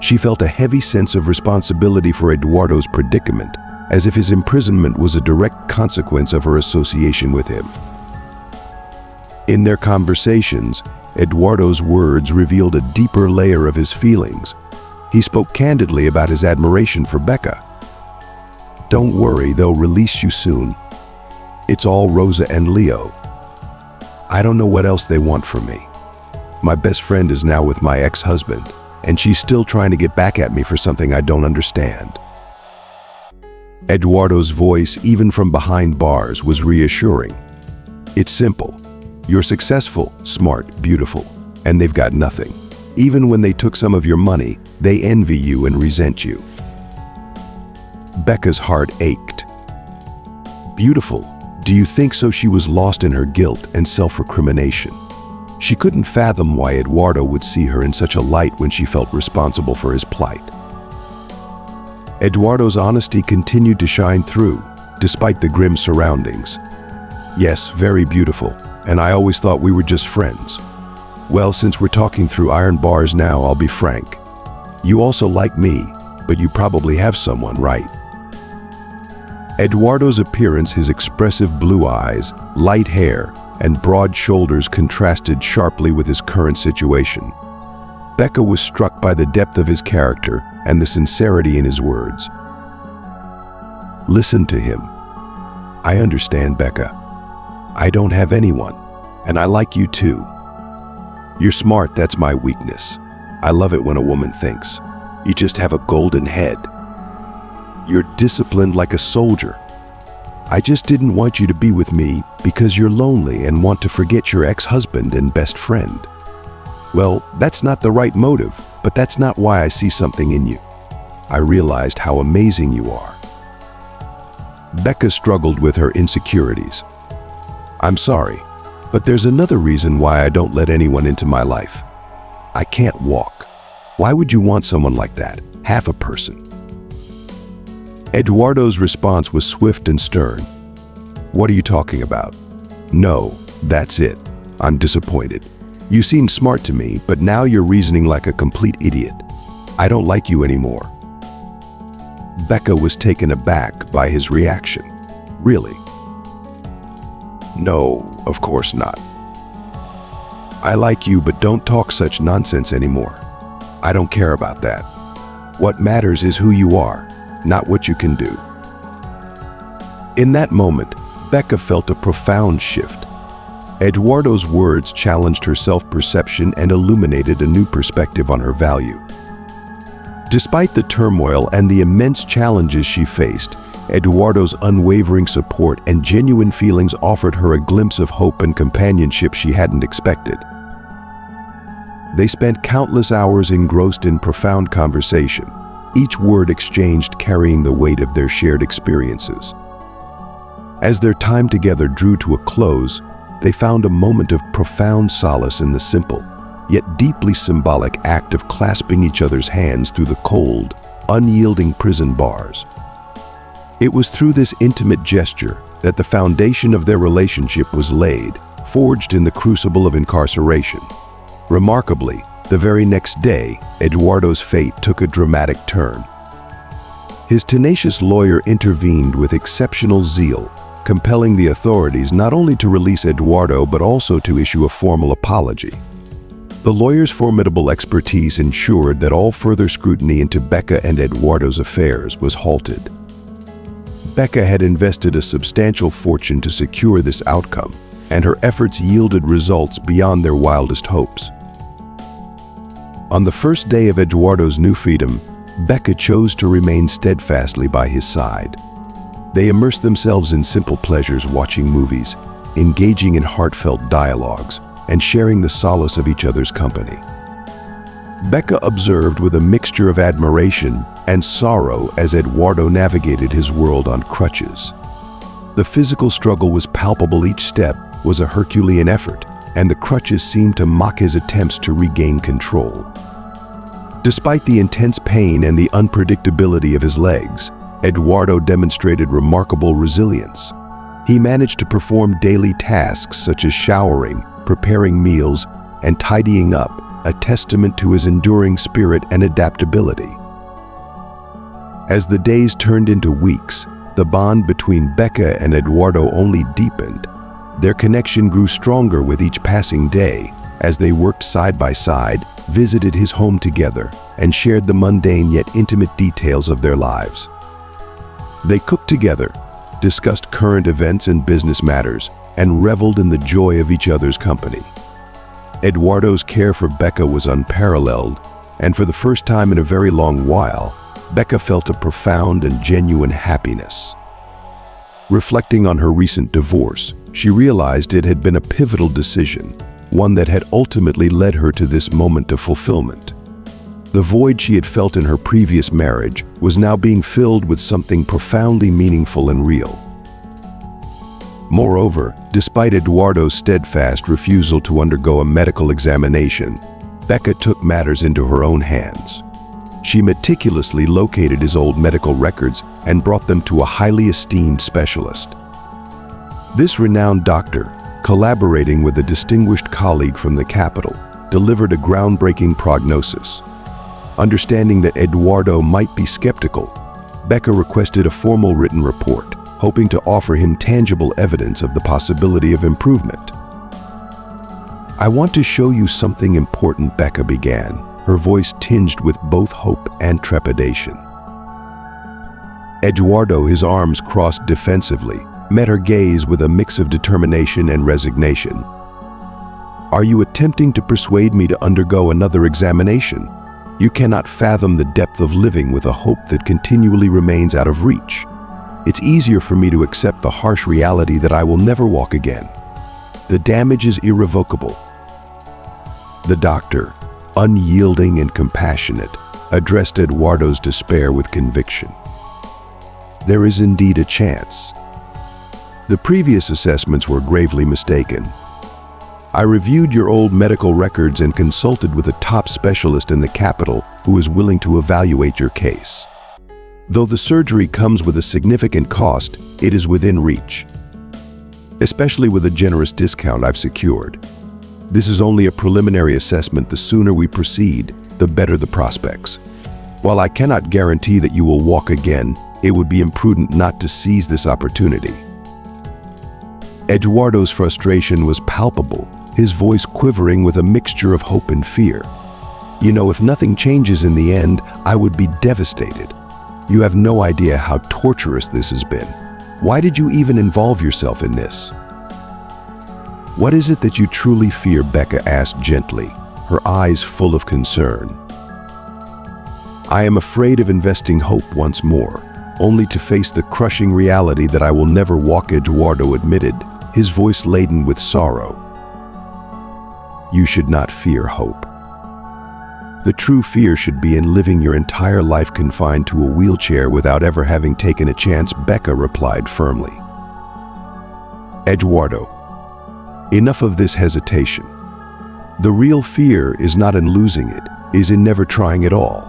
She felt a heavy sense of responsibility for Eduardo's predicament, as if his imprisonment was a direct consequence of her association with him. In their conversations, Eduardo's words revealed a deeper layer of his feelings. He spoke candidly about his admiration for Becca. "Don't worry, they'll release you soon. It's all Rosa and Leo. I don't know what else they want from me. My best friend is now with my ex-husband, and she's still trying to get back at me for something I don't understand." Eduardo's voice, even from behind bars, was reassuring. "It's simple. You're successful, smart, beautiful, and they've got nothing. Even when they took some of your money, they envy you and resent you." Becca's heart ached. Beautiful. Do you think so? She was lost in her guilt and self-recrimination. She couldn't fathom why Eduardo would see her in such a light when she felt responsible for his plight. Eduardo's honesty continued to shine through, despite the grim surroundings. "Yes, very beautiful, and I always thought we were just friends. Well, since we're talking through iron bars now, I'll be frank. You also like me, but you probably have someone, right?" Eduardo's appearance, his expressive blue eyes, light hair, and broad shoulders contrasted sharply with his current situation. Becca was struck by the depth of his character and the sincerity in his words. "Listen to him. I understand, Becca. I don't have anyone, and I like you too. You're smart, that's my weakness. I love it when a woman thinks. You just have a golden head. You're disciplined like a soldier. I just didn't want you to be with me because you're lonely and want to forget your ex-husband and best friend. Well, that's not the right motive, but that's not why I see something in you. I realized how amazing you are. Becca struggled with her insecurities. I'm sorry, but there's another reason why I don't let anyone into my life. I can't walk. Why would you want someone like that? Half a person. Eduardo's response was swift and stern. What are you talking about? No, that's it. I'm disappointed. You seemed smart to me, but now you're reasoning like a complete idiot. I don't like you anymore. Becca was taken aback by his reaction. Really? No, of course not. I like you, but don't talk such nonsense anymore. I don't care about that. What matters is who you are, not what you can do. In that moment, Becca felt a profound shift. Eduardo's words challenged her self-perception and illuminated a new perspective on her value. Despite the turmoil and the immense challenges she faced, Eduardo's unwavering support and genuine feelings offered her a glimpse of hope and companionship she hadn't expected. They spent countless hours engrossed in profound conversation, each word exchanged carrying the weight of their shared experiences. As their time together drew to a close, they found a moment of profound solace in the simple, yet deeply symbolic act of clasping each other's hands through the cold, unyielding prison bars. It was through this intimate gesture that the foundation of their relationship was laid, forged in the crucible of incarceration. Remarkably, the very next day, Eduardo's fate took a dramatic turn. His tenacious lawyer intervened with exceptional zeal, compelling the authorities not only to release Eduardo but also to issue a formal apology. The lawyer's formidable expertise ensured that all further scrutiny into Becca and Eduardo's affairs was halted. Becca had invested a substantial fortune to secure this outcome, and her efforts yielded results beyond their wildest hopes. On the first day of Eduardo's new freedom, Becca chose to remain steadfastly by his side. They immersed themselves in simple pleasures, watching movies, engaging in heartfelt dialogues, and sharing the solace of each other's company. Becca observed with a mixture of admiration and sorrow as Eduardo navigated his world on crutches. The physical struggle was palpable. Each step was a Herculean effort, and the crutches seemed to mock his attempts to regain control. Despite the intense pain and the unpredictability of his legs, Eduardo demonstrated remarkable resilience. He managed to perform daily tasks such as showering, preparing meals, and tidying up, a testament to his enduring spirit and adaptability. As the days turned into weeks, the bond between Becca and Eduardo only deepened. Their connection grew stronger with each passing day as they worked side by side, visited his home together, and shared the mundane yet intimate details of their lives. They cooked together, discussed current events and business matters, and reveled in the joy of each other's company. Eduardo's care for Becca was unparalleled, and for the first time in a very long while, Becca felt a profound and genuine happiness. Reflecting on her recent divorce, she realized it had been a pivotal decision, one that had ultimately led her to this moment of fulfillment. The void she had felt in her previous marriage was now being filled with something profoundly meaningful and real. Moreover, despite Eduardo's steadfast refusal to undergo a medical examination, Becca took matters into her own hands. She meticulously located his old medical records and brought them to a highly esteemed specialist. This renowned doctor, collaborating with a distinguished colleague from the capital, delivered a groundbreaking prognosis. Understanding that Eduardo might be skeptical, Becca requested a formal written report, hoping to offer him tangible evidence of the possibility of improvement. "I want to show you something important," Becca began, her voice tinged with both hope and trepidation. Eduardo, his arms crossed defensively, met her gaze with a mix of determination and resignation. "Are you attempting to persuade me to undergo another examination? You cannot fathom the depth of living with a hope that continually remains out of reach. It's easier for me to accept the harsh reality that I will never walk again. The damage is irrevocable. The doctor, unyielding and compassionate, addressed Eduardo's despair with conviction. There is indeed a chance. The previous assessments were gravely mistaken. I reviewed your old medical records and consulted with a top specialist in the capital who is willing to evaluate your case. Though the surgery comes with a significant cost, it is within reach, especially with a generous discount I've secured. This is only a preliminary assessment. The sooner we proceed, the better the prospects. While I cannot guarantee that you will walk again, it would be imprudent not to seize this opportunity. Eduardo's frustration was palpable, his voice quivering with a mixture of hope and fear. You know, if nothing changes in the end, I would be devastated. You have no idea how torturous this has been. Why did you even involve yourself in this? What is it that you truly fear? Becca asked gently, her eyes full of concern. I am afraid of investing hope once more, only to face the crushing reality that I will never walk, Eduardo admitted, his voice laden with sorrow. You should not fear hope. The true fear should be in living your entire life confined to a wheelchair without ever having taken a chance, Becca replied firmly. Eduardo, enough of this hesitation. The real fear is not in losing it, is in never trying at all.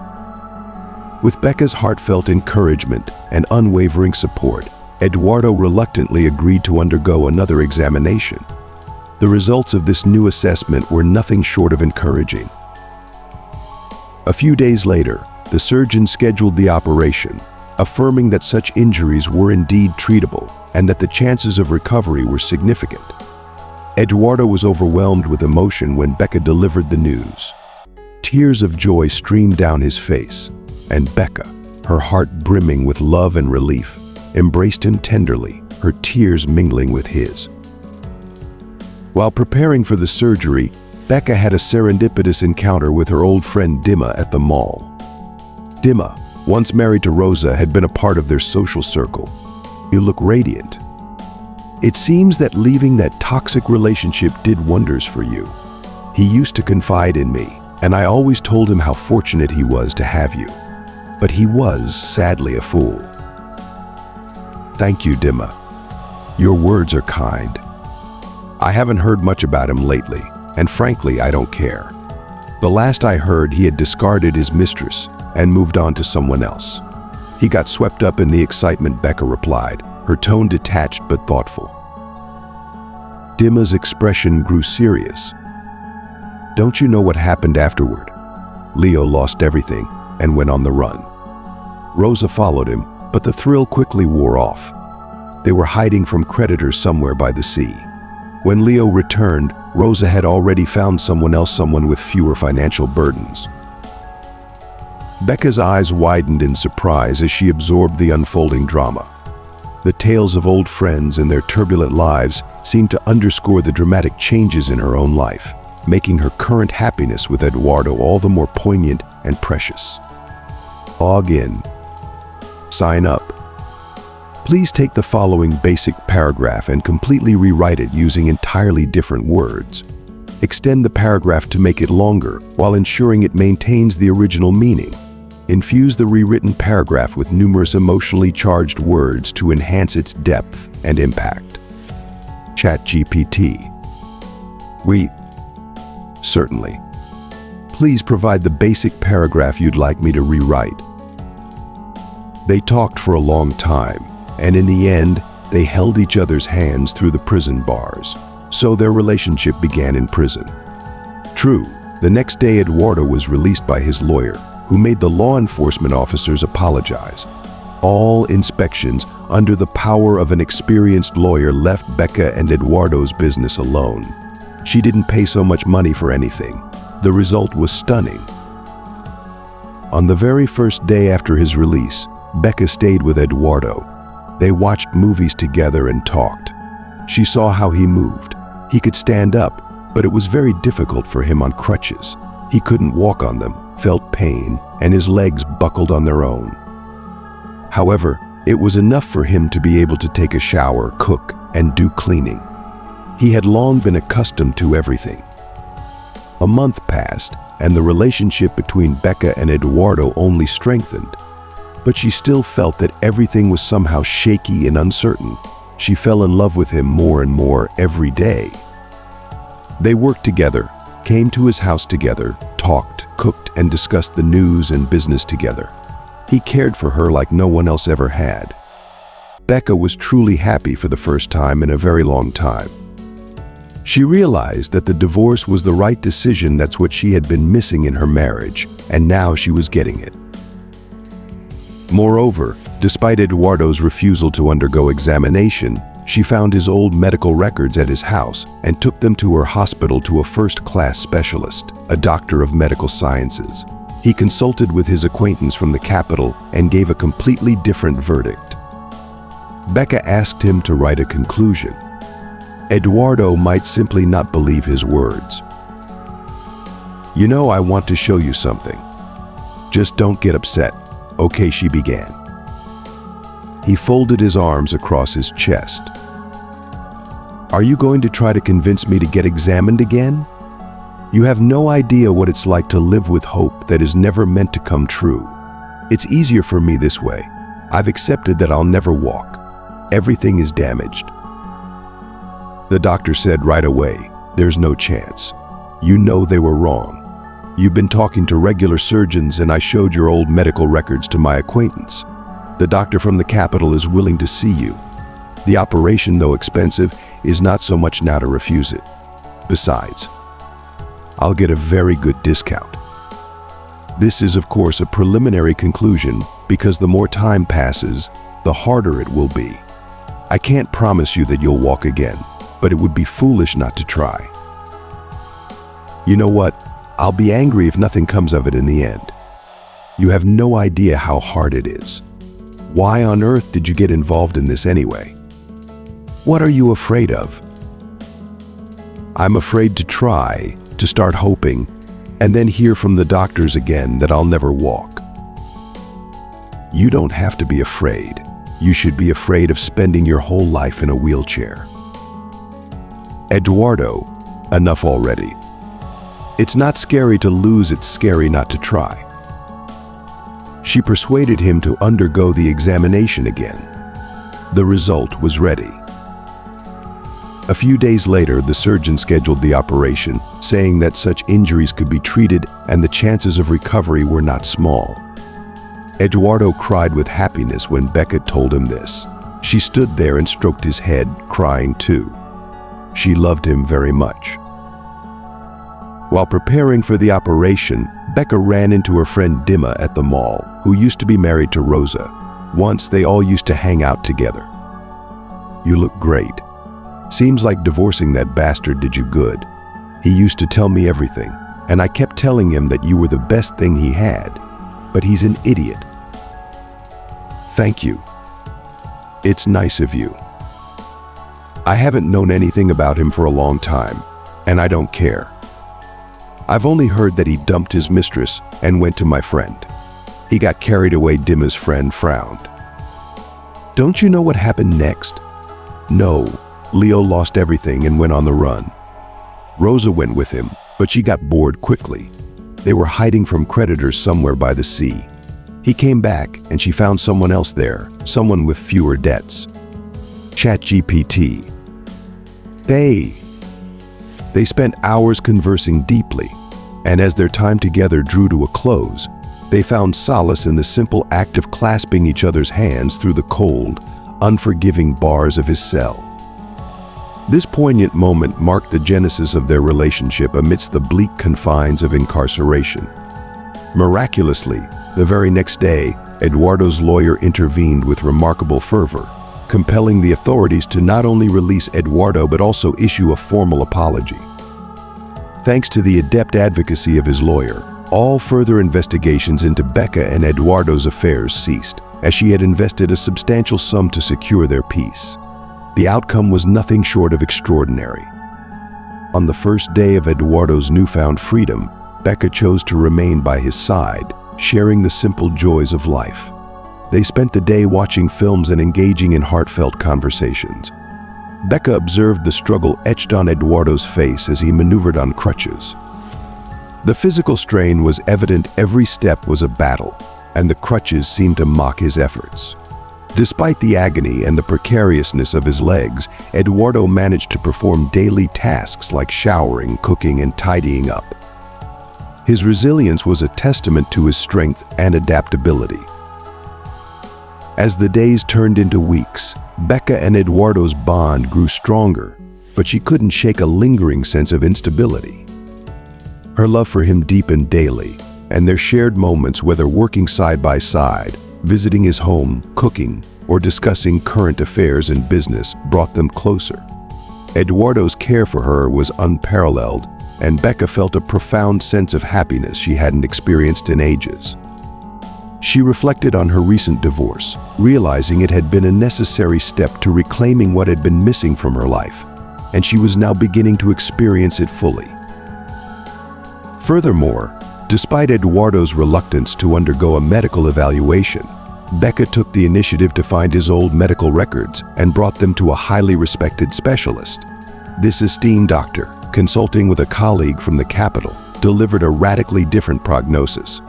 With Becca's heartfelt encouragement and unwavering support, Eduardo reluctantly agreed to undergo another examination. The results of this new assessment were nothing short of encouraging. A few days later, the surgeon scheduled the operation, affirming that such injuries were indeed treatable and that the chances of recovery were significant. Eduardo was overwhelmed with emotion when Becca delivered the news. Tears of joy streamed down his face, and Becca, her heart brimming with love and relief, embraced him tenderly, her tears mingling with his. While preparing for the surgery, Becca had a serendipitous encounter with her old friend Dima at the mall. Dima, once married to Rosa, had been a part of their social circle. You look radiant. It seems that leaving that toxic relationship did wonders for you. He used to confide in me, and I always told him how fortunate he was to have you. But he was, sadly, a fool. Thank you, Dima. Your words are kind. I haven't heard much about him lately, and frankly, I don't care. The last I heard, he had discarded his mistress and moved on to someone else. He got swept up in the excitement, Becca replied, her tone detached but thoughtful. Dima's expression grew serious. Don't you know what happened afterward? Leo lost everything and went on the run. Rosa followed him, but the thrill quickly wore off. They were hiding from creditors somewhere by the sea. When Leo returned, Rosa had already found someone else, someone with fewer financial burdens. Becca's eyes widened in surprise as she absorbed the unfolding drama. The tales of old friends and their turbulent lives seemed to underscore the dramatic changes in her own life, making her current happiness with Eduardo all the more poignant and precious. Log in. Sign up. Please take the following basic paragraph and completely rewrite it using entirely different words. Extend the paragraph to make it longer while ensuring it maintains the original meaning. Infuse the rewritten paragraph with numerous emotionally charged words to enhance its depth and impact. ChatGPT. Certainly. Please provide the basic paragraph you'd like me to rewrite. They talked for a long time, and in the end, they held each other's hands through the prison bars. So their relationship began in prison. True, the next day Eduardo was released by his lawyer, who made the law enforcement officers apologize. All inspections under the power of an experienced lawyer left Becca and Eduardo's business alone. She didn't pay so much money for anything. The result was stunning. On the very first day after his release, Becca stayed with Eduardo. They watched movies together and talked. She saw how he moved. He could stand up, but it was very difficult for him on crutches. He couldn't walk on them, felt pain, and his legs buckled on their own. However, it was enough for him to be able to take a shower, cook, and do cleaning. He had long been accustomed to everything. A month passed, and the relationship between Becca and Eduardo only strengthened. But she still felt that everything was somehow shaky and uncertain. She fell in love with him more and more every day. They worked together, came to his house together, talked, cooked, and discussed the news and business together. He cared for her like no one else ever had. Becca was truly happy for the first time in a very long time. She realized that the divorce was the right decision. That's what she had been missing in her marriage, and now she was getting it. Moreover, despite Eduardo's refusal to undergo examination, she found his old medical records at his house and took them to her hospital to a first-class specialist, a doctor of medical sciences. He consulted with his acquaintance from the capital and gave a completely different verdict. Becca asked him to write a conclusion. Eduardo might simply not believe his words. "You know, I want to show you something. Just don't get upset, okay?" she began. He folded his arms across his chest. "Are you going to try to convince me to get examined again? You have no idea what it's like to live with hope that is never meant to come true. It's easier for me this way. I've accepted that I'll never walk. Everything is damaged." The doctor said right away, "There's no chance. You know they were wrong. You've been talking to regular surgeons, and I showed your old medical records to my acquaintance. The doctor from the capital is willing to see you. The operation, though expensive, is not so much now to refuse it. Besides, I'll get a very good discount." This is, of course, a preliminary conclusion, because the more time passes, the harder it will be. I can't promise you that you'll walk again, but it would be foolish not to try. You know what? I'll be angry if nothing comes of it in the end. You have no idea how hard it is. Why on earth did you get involved in this anyway? What are you afraid of? I'm afraid to try, to start hoping, and then hear from the doctors again that I'll never walk. You don't have to be afraid. You should be afraid of spending your whole life in a wheelchair. Eduardo, enough already. It's not scary to lose, it's scary not to try. She persuaded him to undergo the examination again. The result was ready. A few days later, the surgeon scheduled the operation, saying that such injuries could be treated and the chances of recovery were not small. Eduardo cried with happiness when Becca told him this. She stood there and stroked his head, crying too. She loved him very much. While preparing for the operation, Becca ran into her friend Dima at the mall, who used to be married to Rosa. Once they all used to hang out together. "You look great. Seems like divorcing that bastard did you good. He used to tell me everything, and I kept telling him that you were the best thing he had. But he's an idiot." "Thank you. It's nice of you. I haven't known anything about him for a long time, and I don't care. I've only heard that he dumped his mistress and went to my friend. He got carried away." Dima's friend frowned. "Don't you know what happened next?" "No, Leo lost everything and went on the run. Rosa went with him, but she got bored quickly. They were hiding from creditors somewhere by the sea. He came back and she found someone else there, someone with fewer debts. ChatGPT. They spent hours conversing deeply, and as their time together drew to a close, they found solace in the simple act of clasping each other's hands through the cold, unforgiving bars of his cell. This poignant moment marked the genesis of their relationship amidst the bleak confines of incarceration. Miraculously, the very next day, Eduardo's lawyer intervened with remarkable fervor, compelling the authorities to not only release Eduardo but also issue a formal apology. Thanks to the adept advocacy of his lawyer, all further investigations into Becca and Eduardo's affairs ceased, as she had invested a substantial sum to secure their peace. The outcome was nothing short of extraordinary. On the first day of Eduardo's newfound freedom, Becca chose to remain by his side, sharing the simple joys of life. They spent the day watching films and engaging in heartfelt conversations. Becca observed the struggle etched on Eduardo's face as he maneuvered on crutches. The physical strain was evident. Every step was a battle, and the crutches seemed to mock his efforts. Despite the agony and the precariousness of his legs, Eduardo managed to perform daily tasks like showering, cooking, and tidying up. His resilience was a testament to his strength and adaptability. As the days turned into weeks, Becca and Eduardo's bond grew stronger, but she couldn't shake a lingering sense of instability. Her love for him deepened daily, and their shared moments, whether working side by side, visiting his home, cooking, or discussing current affairs and business, brought them closer. Eduardo's care for her was unparalleled, and Becca felt a profound sense of happiness she hadn't experienced in ages. She reflected on her recent divorce, realizing it had been a necessary step to reclaiming what had been missing from her life, and she was now beginning to experience it fully. Furthermore, despite Eduardo's reluctance to undergo a medical evaluation, Becca took the initiative to find his old medical records and brought them to a highly respected specialist. This esteemed doctor, consulting with a colleague from the capital, delivered a radically different prognosis.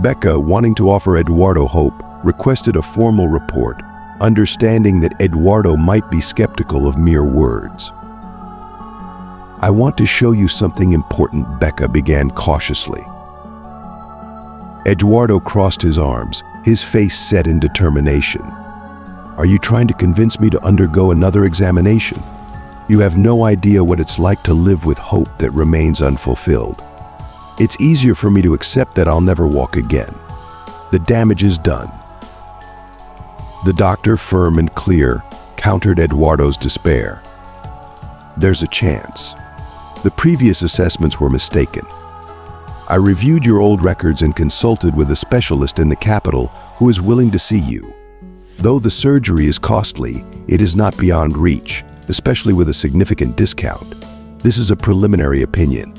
Becca, wanting to offer Eduardo hope, requested a formal report, understanding that Eduardo might be skeptical of mere words. "I want to show you something important," Becca began cautiously. Eduardo crossed his arms, his face set in determination. "Are you trying to convince me to undergo another examination? You have no idea what it's like to live with hope that remains unfulfilled. It's easier for me to accept that I'll never walk again. The damage is done." The doctor, firm and clear, countered Eduardo's despair. "There's a chance. The previous assessments were mistaken. I reviewed your old records and consulted with a specialist in the capital who is willing to see you. Though the surgery is costly, it is not beyond reach, especially with a significant discount. This is a preliminary opinion.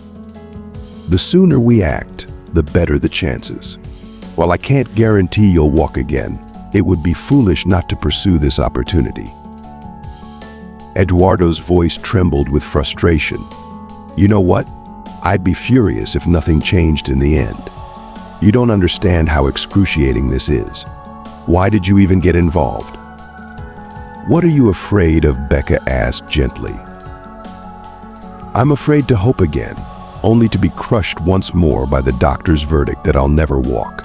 The sooner we act, the better the chances. While I can't guarantee you'll walk again, it would be foolish not to pursue this opportunity." Eduardo's voice trembled with frustration. "You know what? I'd be furious if nothing changed in the end. You don't understand how excruciating this is. Why did you even get involved?" "What are you afraid of?" Becca asked gently. "I'm afraid to hope again, only to be crushed once more by the doctor's verdict that I'll never walk."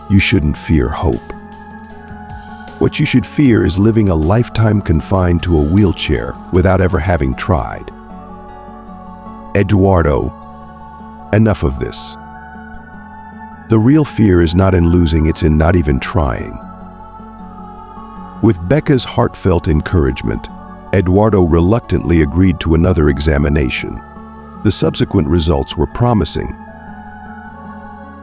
"You shouldn't fear hope. What you should fear is living a lifetime confined to a wheelchair without ever having tried." "Eduardo, enough of this. The real fear is not in losing, it's in not even trying." With Becca's heartfelt encouragement, Eduardo reluctantly agreed to another examination. The subsequent results were promising.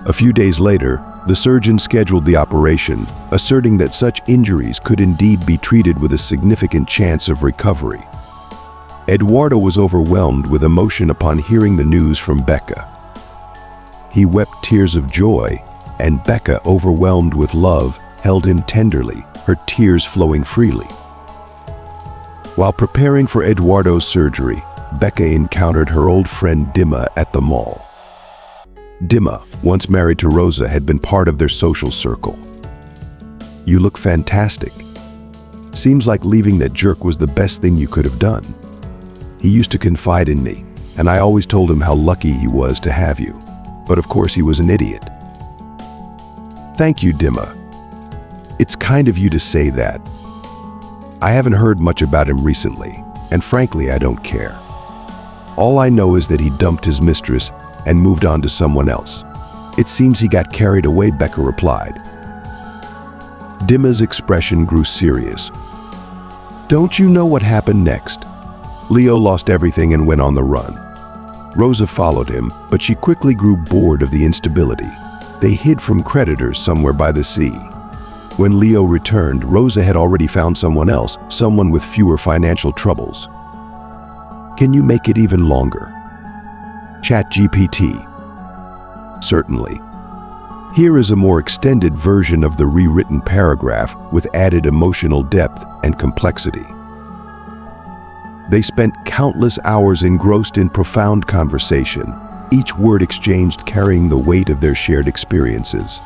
A few days later, the surgeon scheduled the operation, asserting that such injuries could indeed be treated with a significant chance of recovery. Eduardo was overwhelmed with emotion upon hearing the news from Becca. He wept tears of joy, and Becca, overwhelmed with love, held him tenderly, her tears flowing freely. While preparing for Eduardo's surgery, Becca encountered her old friend Dima at the mall. Dima, once married to Rosa, had been part of their social circle. "You look fantastic. Seems like leaving that jerk was the best thing you could have done. He used to confide in me, and I always told him how lucky he was to have you. But of course he was an idiot." "Thank you, Dima. It's kind of you to say that. I haven't heard much about him recently, and frankly, I don't care. All I know is that he dumped his mistress and moved on to someone else. It seems he got carried away," Becca replied. Dima's expression grew serious. "Don't you know what happened next? Leo lost everything and went on the run. Rosa followed him, but she quickly grew bored of the instability. They hid from creditors somewhere by the sea. When Leo returned, Rosa had already found someone else, someone with fewer financial troubles. Can you make it even longer? ChatGPT. Certainly. Here is a more extended version of the rewritten paragraph with added emotional depth and complexity. They spent countless hours engrossed in profound conversation, each word exchanged carrying the weight of their shared experiences.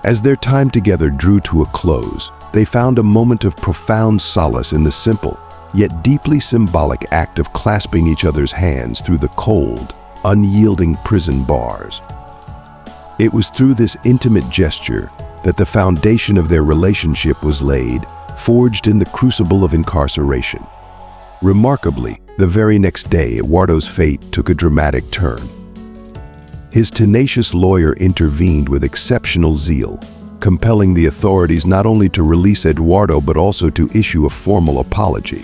As their time together drew to a close, they found a moment of profound solace in the simple, yet deeply symbolic act of clasping each other's hands through the cold, unyielding prison bars. It was through this intimate gesture that the foundation of their relationship was laid, forged in the crucible of incarceration. Remarkably, the very next day, Eduardo's fate took a dramatic turn. His tenacious lawyer intervened with exceptional zeal, compelling the authorities not only to release Eduardo but also to issue a formal apology.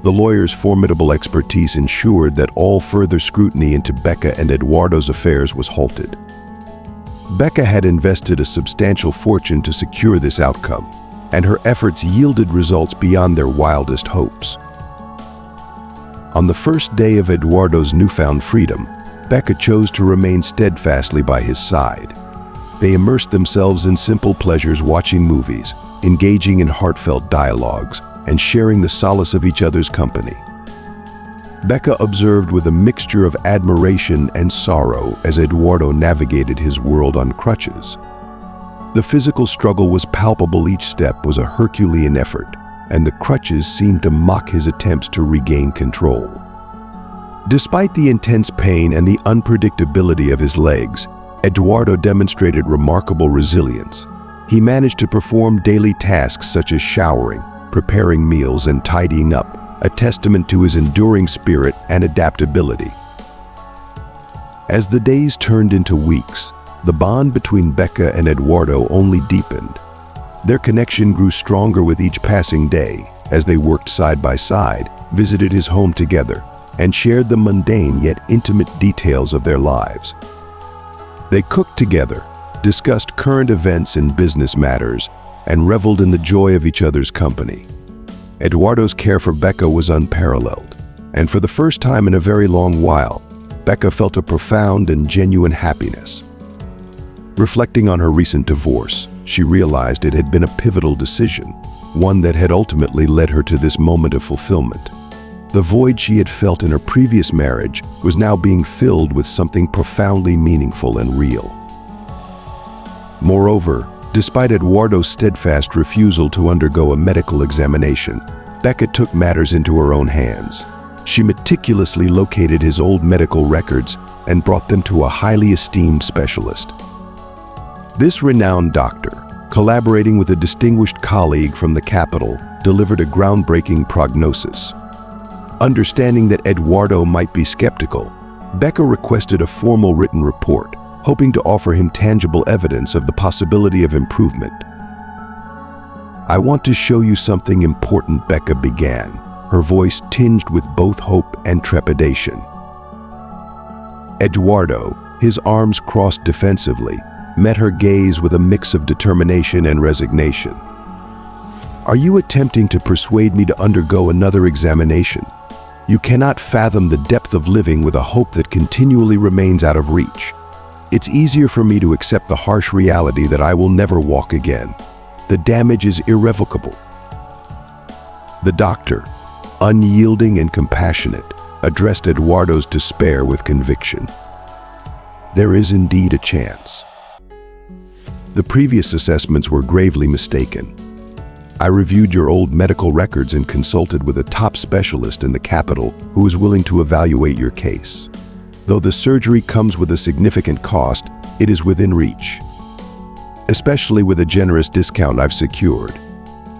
The lawyer's formidable expertise ensured that all further scrutiny into Becca and Eduardo's affairs was halted. Becca had invested a substantial fortune to secure this outcome, and her efforts yielded results beyond their wildest hopes. On the first day of Eduardo's newfound freedom, Becca chose to remain steadfastly by his side. They immersed themselves in simple pleasures, watching movies, engaging in heartfelt dialogues, and sharing the solace of each other's company. Becca observed with a mixture of admiration and sorrow as Eduardo navigated his world on crutches. The physical struggle was palpable, each step was a Herculean effort, and the crutches seemed to mock his attempts to regain control. Despite the intense pain and the unpredictability of his legs, Eduardo demonstrated remarkable resilience. He managed to perform daily tasks such as showering, preparing meals, and tidying up, a testament to his enduring spirit and adaptability. As the days turned into weeks, the bond between Becca and Eduardo only deepened. Their connection grew stronger with each passing day as they worked side by side, visited his home together, and shared the mundane yet intimate details of their lives. They cooked together, discussed current events and business matters, and reveled in the joy of each other's company. Eduardo's care for Becca was unparalleled, and for the first time in a very long while, Becca felt a profound and genuine happiness. Reflecting on her recent divorce, she realized it had been a pivotal decision, one that had ultimately led her to this moment of fulfillment. The void she had felt in her previous marriage was now being filled with something profoundly meaningful and real. Moreover, despite Eduardo's steadfast refusal to undergo a medical examination, Becca took matters into her own hands. She meticulously located his old medical records and brought them to a highly esteemed specialist. This renowned doctor, collaborating with a distinguished colleague from the capital, delivered a groundbreaking prognosis. Understanding that Eduardo might be skeptical, Becca requested a formal written report, hoping to offer him tangible evidence of the possibility of improvement. "I want to show you something important," Becca began, her voice tinged with both hope and trepidation. Eduardo, his arms crossed defensively, met her gaze with a mix of determination and resignation. "Are you attempting to persuade me to undergo another examination? You cannot fathom the depth of living with a hope that continually remains out of reach. It's easier for me to accept the harsh reality that I will never walk again. The damage is irrevocable." The doctor, unyielding and compassionate, addressed Eduardo's despair with conviction. "There is indeed a chance. The previous assessments were gravely mistaken. I reviewed your old medical records and consulted with a top specialist in the capital who is willing to evaluate your case. Though the surgery comes with a significant cost, it is within reach, especially with a generous discount I've secured.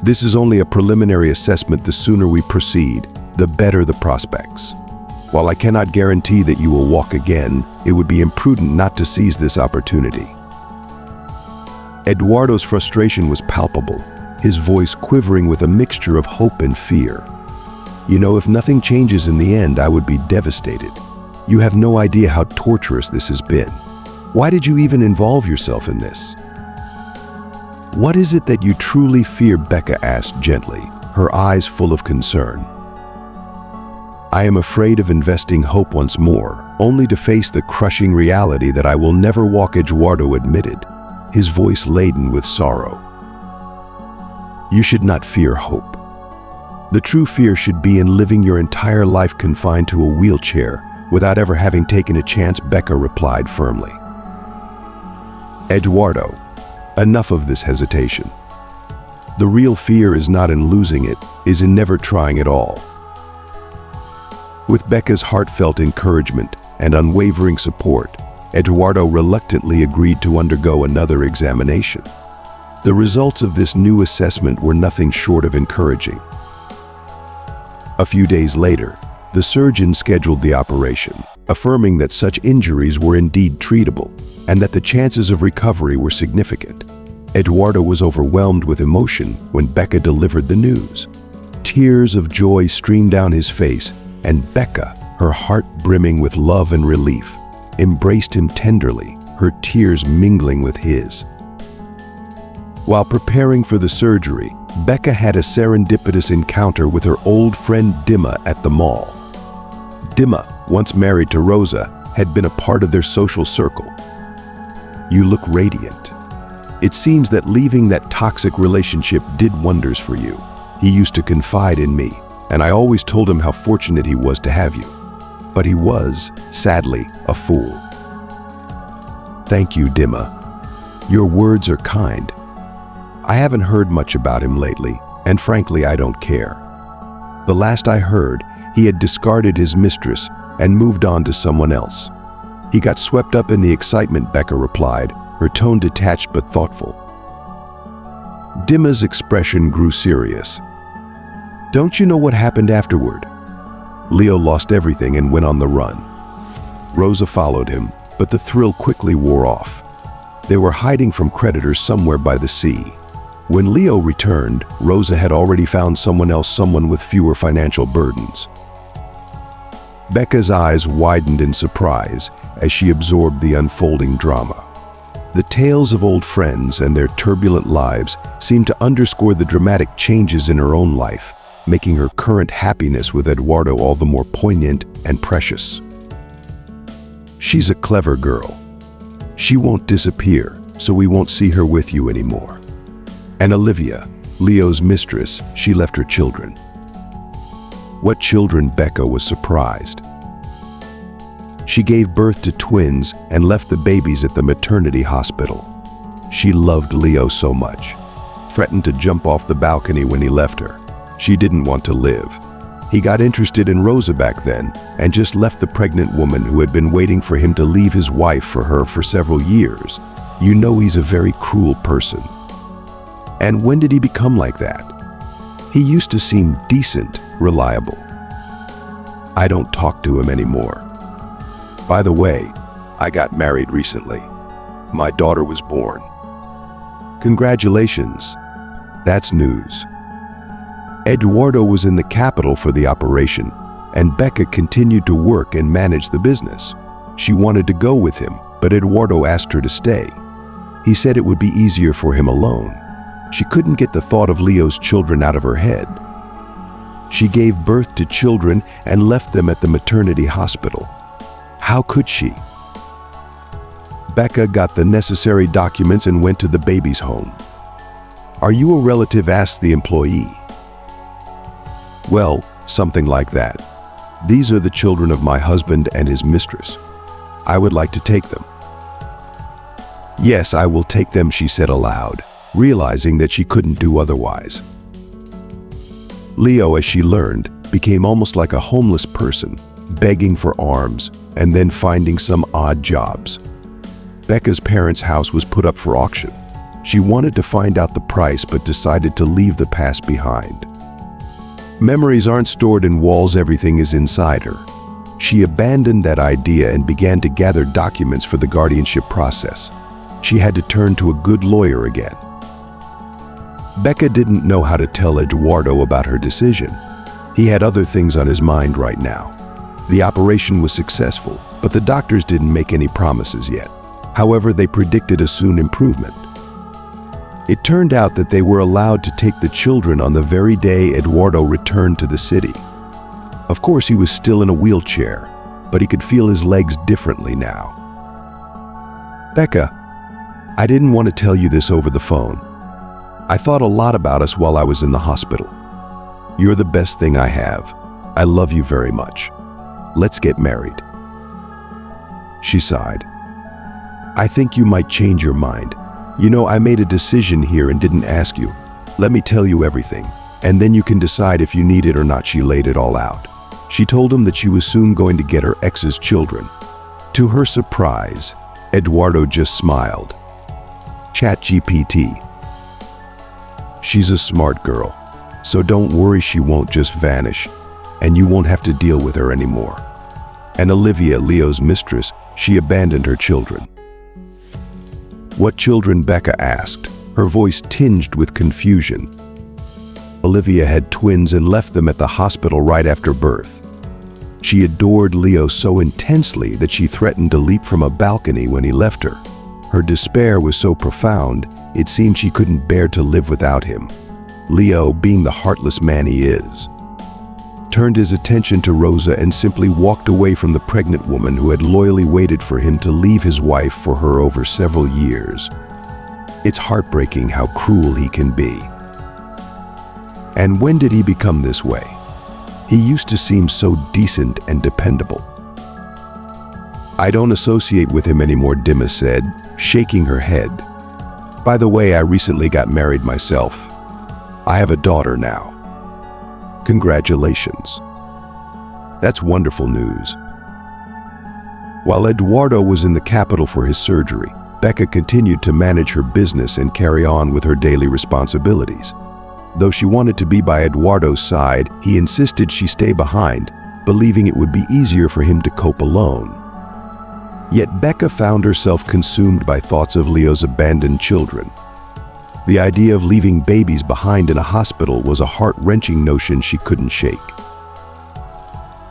This is only a preliminary assessment. The sooner we proceed, the better the prospects. While I cannot guarantee that you will walk again, it would be imprudent not to seize this opportunity." Eduardo's frustration was palpable, his voice quivering with a mixture of hope and fear. "You know, if nothing changes in the end, I would be devastated. You have no idea how torturous this has been. Why did you even involve yourself in this?" "What is it that you truly fear?" Becca asked gently, her eyes full of concern. I am afraid of investing hope once more, only to face the crushing reality that I will never walk," Eduardo admitted, his voice laden with sorrow. "You should not fear hope. The true fear should be in living your entire life confined to a wheelchair without ever having taken a chance," Becca replied firmly. "Eduardo, enough of this hesitation. The real fear is not in losing it, is in never trying at all." With Becca's heartfelt encouragement and unwavering support, Eduardo reluctantly agreed to undergo another examination. The results of this new assessment were nothing short of encouraging. A few days later, the surgeon scheduled the operation, affirming that such injuries were indeed treatable and that the chances of recovery were significant. Eduardo was overwhelmed with emotion when Becca delivered the news. Tears of joy streamed down his face, and Becca, her heart brimming with love and relief, embraced him tenderly, her tears mingling with his. While preparing for the surgery, Becca had a serendipitous encounter with her old friend Dima at the mall. Dima, once married to Rosa, had been a part of their social circle. "You look radiant. It seems that leaving that toxic relationship did wonders for you. He used to confide in me, and I always told him how fortunate he was to have you. But he was, sadly, a fool." "Thank you, Dima. Your words are kind. I haven't heard much about him lately, and frankly, I don't care. The last I heard, he had discarded his mistress and moved on to someone else. He got swept up in the excitement," Becca replied, her tone detached but thoughtful. Dima's expression grew serious. "Don't you know what happened afterward? Leo lost everything and went on the run. Rosa followed him, but the thrill quickly wore off. They were hiding from creditors somewhere by the sea. When Leo returned, Rosa had already found someone else, someone with fewer financial burdens." Becca's eyes widened in surprise as she absorbed the unfolding drama. The tales of old friends and their turbulent lives seemed to underscore the dramatic changes in her own life, making her current happiness with Eduardo all the more poignant and precious. "She's a clever girl. She won't disappear, so we won't see her with you anymore. And Olivia, Leo's mistress, she left her children." "What children?" Becca was surprised. "She gave birth to twins and left the babies at the maternity hospital. She loved Leo so much. Threatened to jump off the balcony when he left her. She didn't want to live. He got interested in Rosa back then and just left the pregnant woman who had been waiting for him to leave his wife for her for several years. You know he's a very cruel person." "And when did he become like that?" "He used to seem decent, reliable. I don't talk to him anymore. By the way, I got married recently. My daughter was born." "Congratulations. That's news." Eduardo was in the capital for the operation, and Becca continued to work and manage the business. She wanted to go with him, but Eduardo asked her to stay. He said it would be easier for him alone. She couldn't get the thought of Leo's children out of her head. She gave birth to children and left them at the maternity hospital. How could she? Becca got the necessary documents and went to the baby's home. "Are you a relative?" asked the employee. "Well, something like that. These are the children of my husband and his mistress. I would like to take them." "Yes, I will take them," she said aloud, realizing that she couldn't do otherwise. Leo, as she learned, became almost like a homeless person, begging for alms and then finding some odd jobs. Becca's parents' house was put up for auction. She wanted to find out the price but decided to leave the past behind. Memories aren't stored in walls, everything is inside her. She abandoned that idea and began to gather documents for the guardianship process. She had to turn to a good lawyer again. Becca didn't know how to tell Eduardo about her decision. He had other things on his mind right now. The operation was successful, but the doctors didn't make any promises yet. However, they predicted a soon improvement. It turned out that they were allowed to take the children on the very day Eduardo returned to the city. Of course, he was still in a wheelchair, but he could feel his legs differently now. "Becca, I didn't want to tell you this over the phone. I thought a lot about us while I was in the hospital. You're the best thing I have. I love you very much. Let's get married." She sighed. "I think you might change your mind. You know, I made a decision here and didn't ask you. Let me tell you everything, and then you can decide if you need it or not." She laid it all out. She told him that she was soon going to get her ex's children. To her surprise, Eduardo just smiled. ChatGPT. "She's a smart girl, so don't worry, she won't just vanish, and you won't have to deal with her anymore." And Olivia, Leo's mistress, she abandoned her children. "What children?" Becca asked, her voice tinged with confusion. Olivia had twins and left them at the hospital right after birth. She adored Leo so intensely that she threatened to leap from a balcony when he left her. Her despair was so profound, it seemed she couldn't bear to live without him. Leo, being the heartless man he is, turned his attention to Rosa and simply walked away from the pregnant woman who had loyally waited for him to leave his wife for her over several years. It's heartbreaking how cruel he can be. And when did he become this way? He used to seem so decent and dependable. "I don't associate with him anymore," Dima said, shaking her head. "By the way, I recently got married myself. I have a daughter now." "Congratulations. That's wonderful news." While Eduardo was in the capital for his surgery, Becca continued to manage her business and carry on with her daily responsibilities. Though she wanted to be by Eduardo's side, he insisted she stay behind, believing it would be easier for him to cope alone. Yet Becca found herself consumed by thoughts of Leo's abandoned children. The idea of leaving babies behind in a hospital was a heart-wrenching notion she couldn't shake.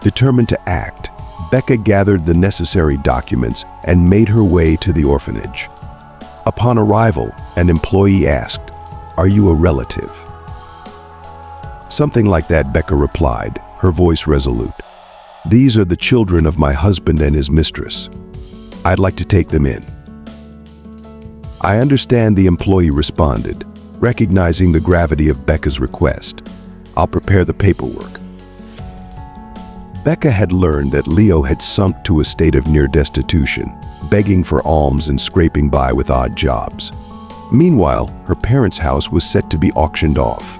Determined to act, Becca gathered the necessary documents and made her way to the orphanage. Upon arrival, an employee asked, "Are you a relative?" "Something like that," Becca replied, her voice resolute. "These are the children of my husband and his mistress. I'd like to take them in." "I understand," the employee responded, recognizing the gravity of Becca's request. "I'll prepare the paperwork." Becca had learned that Leo had sunk to a state of near destitution, begging for alms and scraping by with odd jobs. Meanwhile, her parents' house was set to be auctioned off.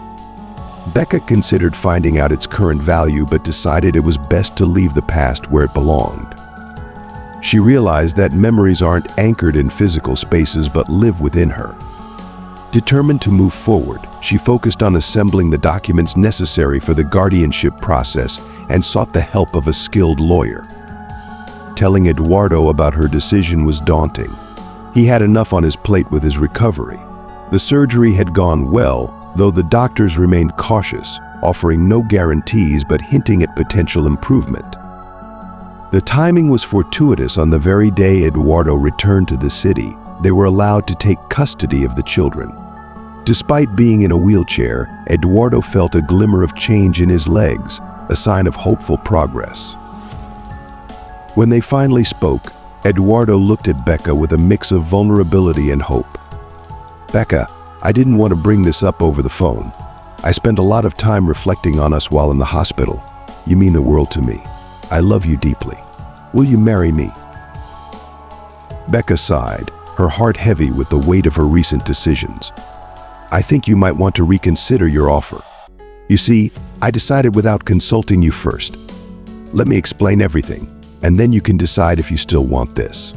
Becca considered finding out its current value but decided it was best to leave the past where it belonged. She realized that memories aren't anchored in physical spaces but live within her. Determined to move forward, she focused on assembling the documents necessary for the guardianship process and sought the help of a skilled lawyer. Telling Eduardo about her decision was daunting. He had enough on his plate with his recovery. The surgery had gone well, though the doctors remained cautious, offering no guarantees but hinting at potential improvement. The timing was fortuitous. On the very day Eduardo returned to the city, they were allowed to take custody of the children. Despite being in a wheelchair, Eduardo felt a glimmer of change in his legs, a sign of hopeful progress. When they finally spoke, Eduardo looked at Becca with a mix of vulnerability and hope. "Becca, I didn't want to bring this up over the phone. I spent a lot of time reflecting on us while in the hospital. You mean the world to me. I love you deeply. Will you marry me?" Becca sighed, her heart heavy with the weight of her recent decisions. "I think you might want to reconsider your offer. You see, I decided without consulting you first. Let me explain everything, and then you can decide if you still want this."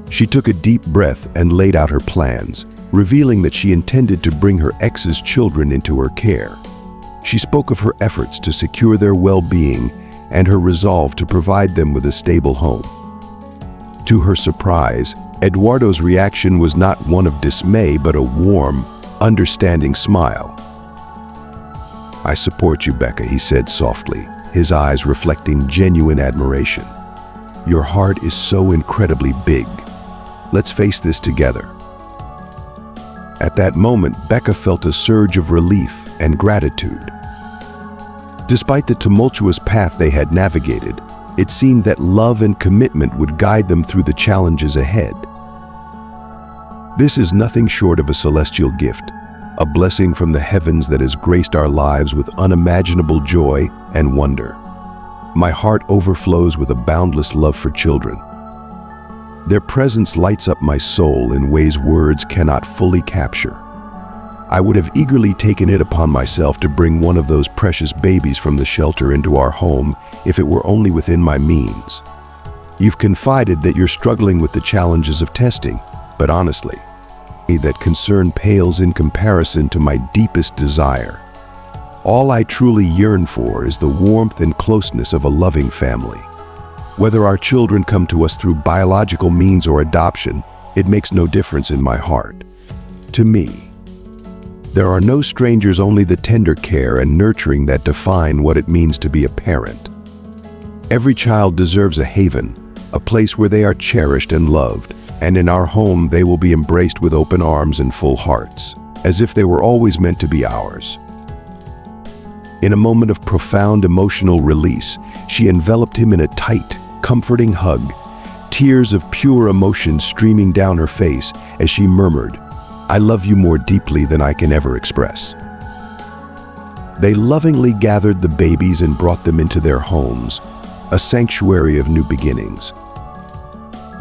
She took a deep breath and laid out her plans, revealing that she intended to bring her ex's children into her care. She spoke of her efforts to secure their well-being and her resolve to provide them with a stable home. To her surprise, Eduardo's reaction was not one of dismay but a warm, understanding smile. "I support you, Becca," he said softly, his eyes reflecting genuine admiration. "Your heart is so incredibly big. Let's face this together." At that moment, Becca felt a surge of relief and gratitude. Despite the tumultuous path they had navigated, it seemed that love and commitment would guide them through the challenges ahead. This is nothing short of a celestial gift, a blessing from the heavens that has graced our lives with unimaginable joy and wonder. My heart overflows with a boundless love for children. Their presence lights up my soul in ways words cannot fully capture. I would have eagerly taken it upon myself to bring one of those precious babies from the shelter into our home if it were only within my means. You've confided that you're struggling with the challenges of testing, but honestly, that concern pales in comparison to my deepest desire. All I truly yearn for is the warmth and closeness of a loving family. Whether our children come to us through biological means or adoption, it makes no difference in my heart. To me, there are no strangers, only the tender care and nurturing that define what it means to be a parent. Every child deserves a haven, a place where they are cherished and loved, and in our home they will be embraced with open arms and full hearts, as if they were always meant to be ours. In a moment of profound emotional release, she enveloped him in a tight, comforting hug, tears of pure emotion streaming down her face as she murmured, "I love you more deeply than I can ever express." They lovingly gathered the babies and brought them into their homes, a sanctuary of new beginnings.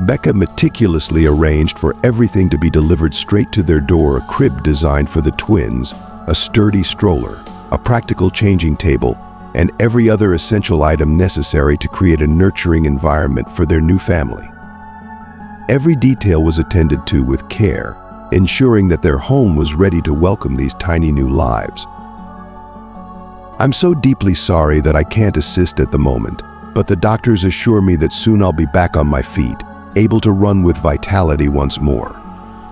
Becca meticulously arranged for everything to be delivered straight to their door: a crib designed for the twins, a sturdy stroller, a practical changing table, and every other essential item necessary to create a nurturing environment for their new family. Every detail was attended to with care, ensuring that their home was ready to welcome these tiny new lives. I'm so deeply sorry that I can't assist at the moment, but the doctors assure me that soon I'll be back on my feet, able to run with vitality once more.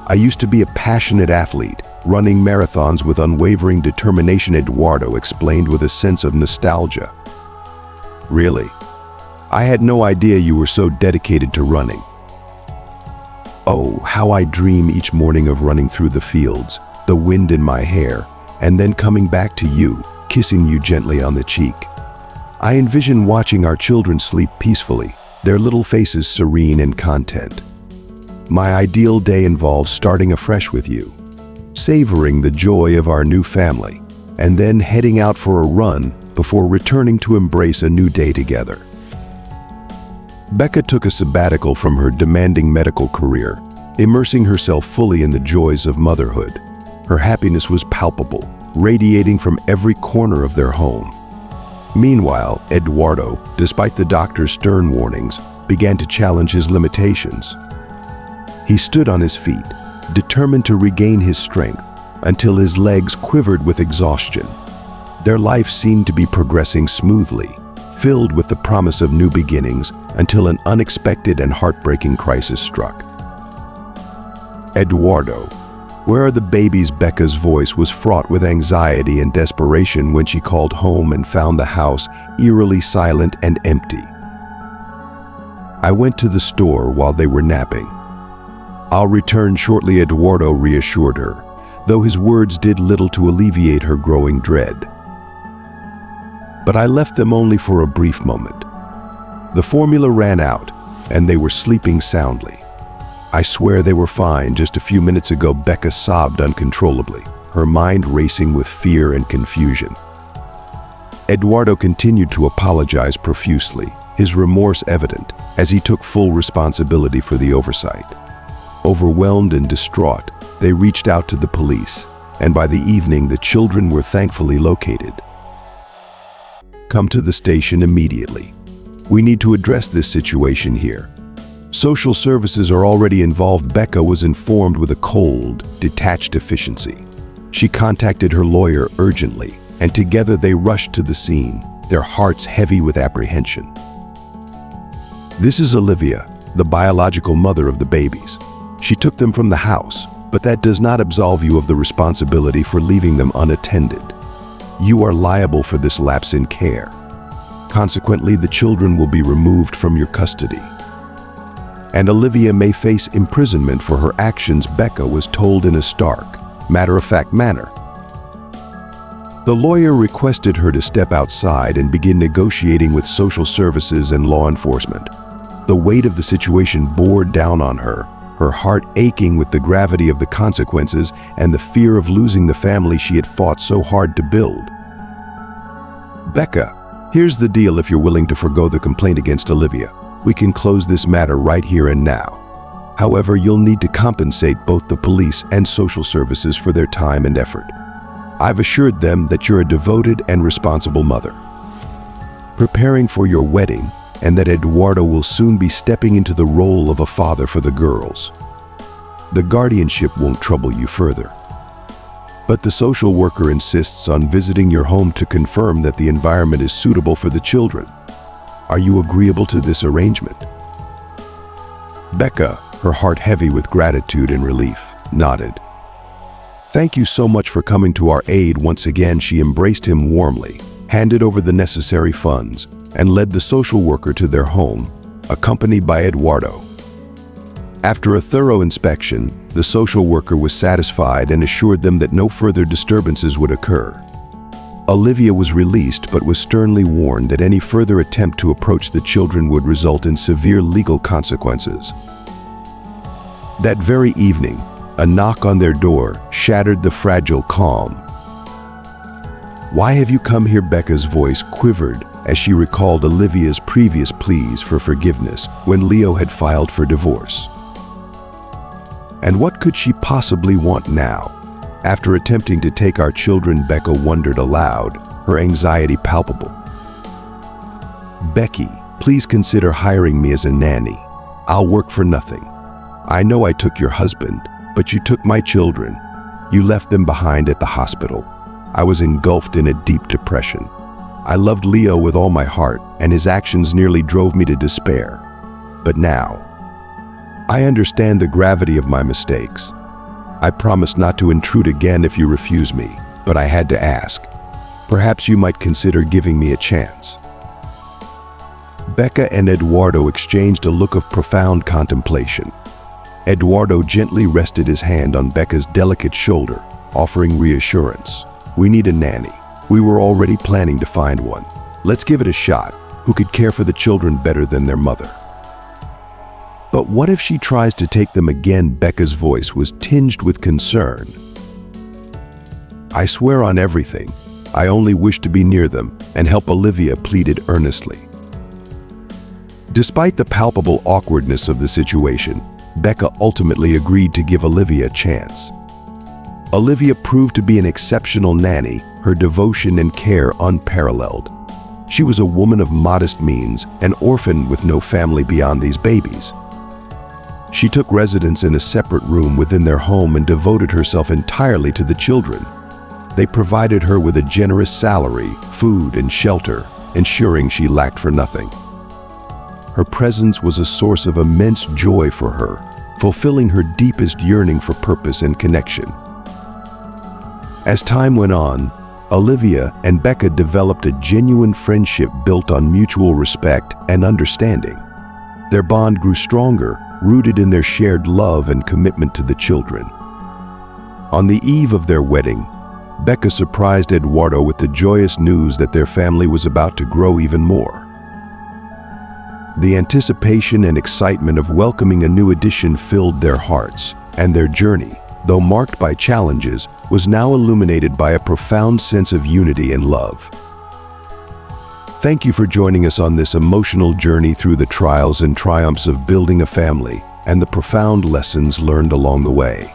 I used to be a passionate athlete, running marathons with unwavering determination, Eduardo explained with a sense of nostalgia. Really? I had no idea you were so dedicated to running. Oh, how I dream each morning of running through the fields, the wind in my hair, and then coming back to you, kissing you gently on the cheek. I envision watching our children sleep peacefully, their little faces serene and content. My ideal day involves starting afresh with you, savoring the joy of our new family, and then heading out for a run before returning to embrace a new day together. Becca took a sabbatical from her demanding medical career, immersing herself fully in the joys of motherhood. Her happiness was palpable, radiating from every corner of their home. Meanwhile, Eduardo, despite the doctor's stern warnings, began to challenge his limitations. He stood on his feet, determined to regain his strength, until his legs quivered with exhaustion. Their life seemed to be progressing smoothly, filled with the promise of new beginnings, until an unexpected and heartbreaking crisis struck. "Eduardo, where are the babies?" Becca's voice was fraught with anxiety and desperation when she called home and found the house eerily silent and empty. "I went to the store while they were napping. I'll return shortly," Eduardo reassured her, though his words did little to alleviate her growing dread. "But I left them only for a brief moment. The formula ran out, and they were sleeping soundly. I swear they were fine just a few minutes ago." Becca sobbed uncontrollably, her mind racing with fear and confusion. Eduardo continued to apologize profusely, his remorse evident, as he took full responsibility for the oversight. Overwhelmed and distraught, they reached out to the police, and by the evening the children were thankfully located. "Come to the station immediately. We need to address this situation here. Social services are already involved." Becca was informed with a cold, detached efficiency. She contacted her lawyer urgently, and together they rushed to the scene, their hearts heavy with apprehension. "This is Olivia, the biological mother of the babies. She took them from the house, but that does not absolve you of the responsibility for leaving them unattended. You are liable for this lapse in care. Consequently, the children will be removed from your custody. And Olivia may face imprisonment for her actions," Becca was told in a stark, matter-of-fact manner. The lawyer requested her to step outside and begin negotiating with social services and law enforcement. The weight of the situation bore down on her heart aching with the gravity of the consequences and the fear of losing the family she had fought so hard to build. "Becca, here's the deal if you're willing to forgo the complaint against Olivia. We can close this matter right here and now. However, you'll need to compensate both the police and social services for their time and effort. I've assured them that you're a devoted and responsible mother, preparing for your wedding, and that Eduardo will soon be stepping into the role of a father for the girls. The guardianship won't trouble you further. But the social worker insists on visiting your home to confirm that the environment is suitable for the children. Are you agreeable to this arrangement?" Becca, her heart heavy with gratitude and relief, nodded. "Thank you so much for coming to our aid." Once again, she embraced him warmly, handed over the necessary funds, and led the social worker to their home, accompanied by Eduardo. After a thorough inspection, the social worker was satisfied and assured them that no further disturbances would occur. Olivia was released but was sternly warned that any further attempt to approach the children would result in severe legal consequences. That very evening, a knock on their door shattered the fragile calm. "Why have you come here?" Becca's voice quivered as she recalled Olivia's previous pleas for forgiveness when Leo had filed for divorce. And what could she possibly want now? After attempting to take our children, Becca wondered aloud, her anxiety palpable. "Becky, please consider hiring me as a nanny. I'll work for nothing. I know I took your husband, but you took my children. You left them behind at the hospital. I was engulfed in a deep depression. I loved Leo with all my heart, and his actions nearly drove me to despair. But now, I understand the gravity of my mistakes. I promise not to intrude again if you refuse me, but I had to ask. Perhaps you might consider giving me a chance." Becca and Eduardo exchanged a look of profound contemplation. Eduardo gently rested his hand on Becca's delicate shoulder, offering reassurance. "We need a nanny. We were already planning to find one. Let's give it a shot. Who could care for the children better than their mother?" "But what if she tries to take them again?" Becca's voice was tinged with concern. "I swear on everything, I only wish to be near them and help," Olivia pleaded earnestly. Despite the palpable awkwardness of the situation, Becca ultimately agreed to give Olivia a chance. Olivia proved to be an exceptional nanny, her devotion and care unparalleled. She was a woman of modest means, an orphan with no family beyond these babies. She took residence in a separate room within their home and devoted herself entirely to the children. They provided her with a generous salary, food, and shelter, ensuring she lacked for nothing. Her presence was a source of immense joy for her, fulfilling her deepest yearning for purpose and connection. As time went on, Olivia and Becca developed a genuine friendship built on mutual respect and understanding. Their bond grew stronger, rooted in their shared love and commitment to the children. On the eve of their wedding, Becca surprised Eduardo with the joyous news that their family was about to grow even more. The anticipation and excitement of welcoming a new addition filled their hearts, and their journey, though marked by challenges, was now illuminated by a profound sense of unity and love. Thank you for joining us on this emotional journey through the trials and triumphs of building a family and the profound lessons learned along the way.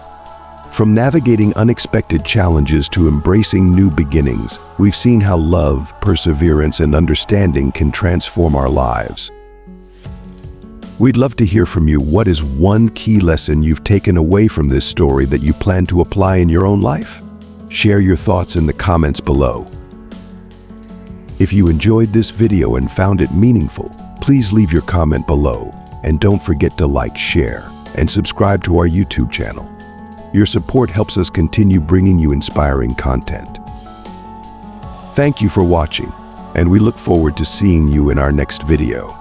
From navigating unexpected challenges to embracing new beginnings, we've seen how love, perseverance, and understanding can transform our lives. We'd love to hear from you. What is one key lesson you've taken away from this story that you plan to apply in your own life? Share your thoughts in the comments below. If you enjoyed this video and found it meaningful, please leave your comment below, and don't forget to like, share, and subscribe to our YouTube channel. Your support helps us continue bringing you inspiring content. Thank you for watching, and we look forward to seeing you in our next video.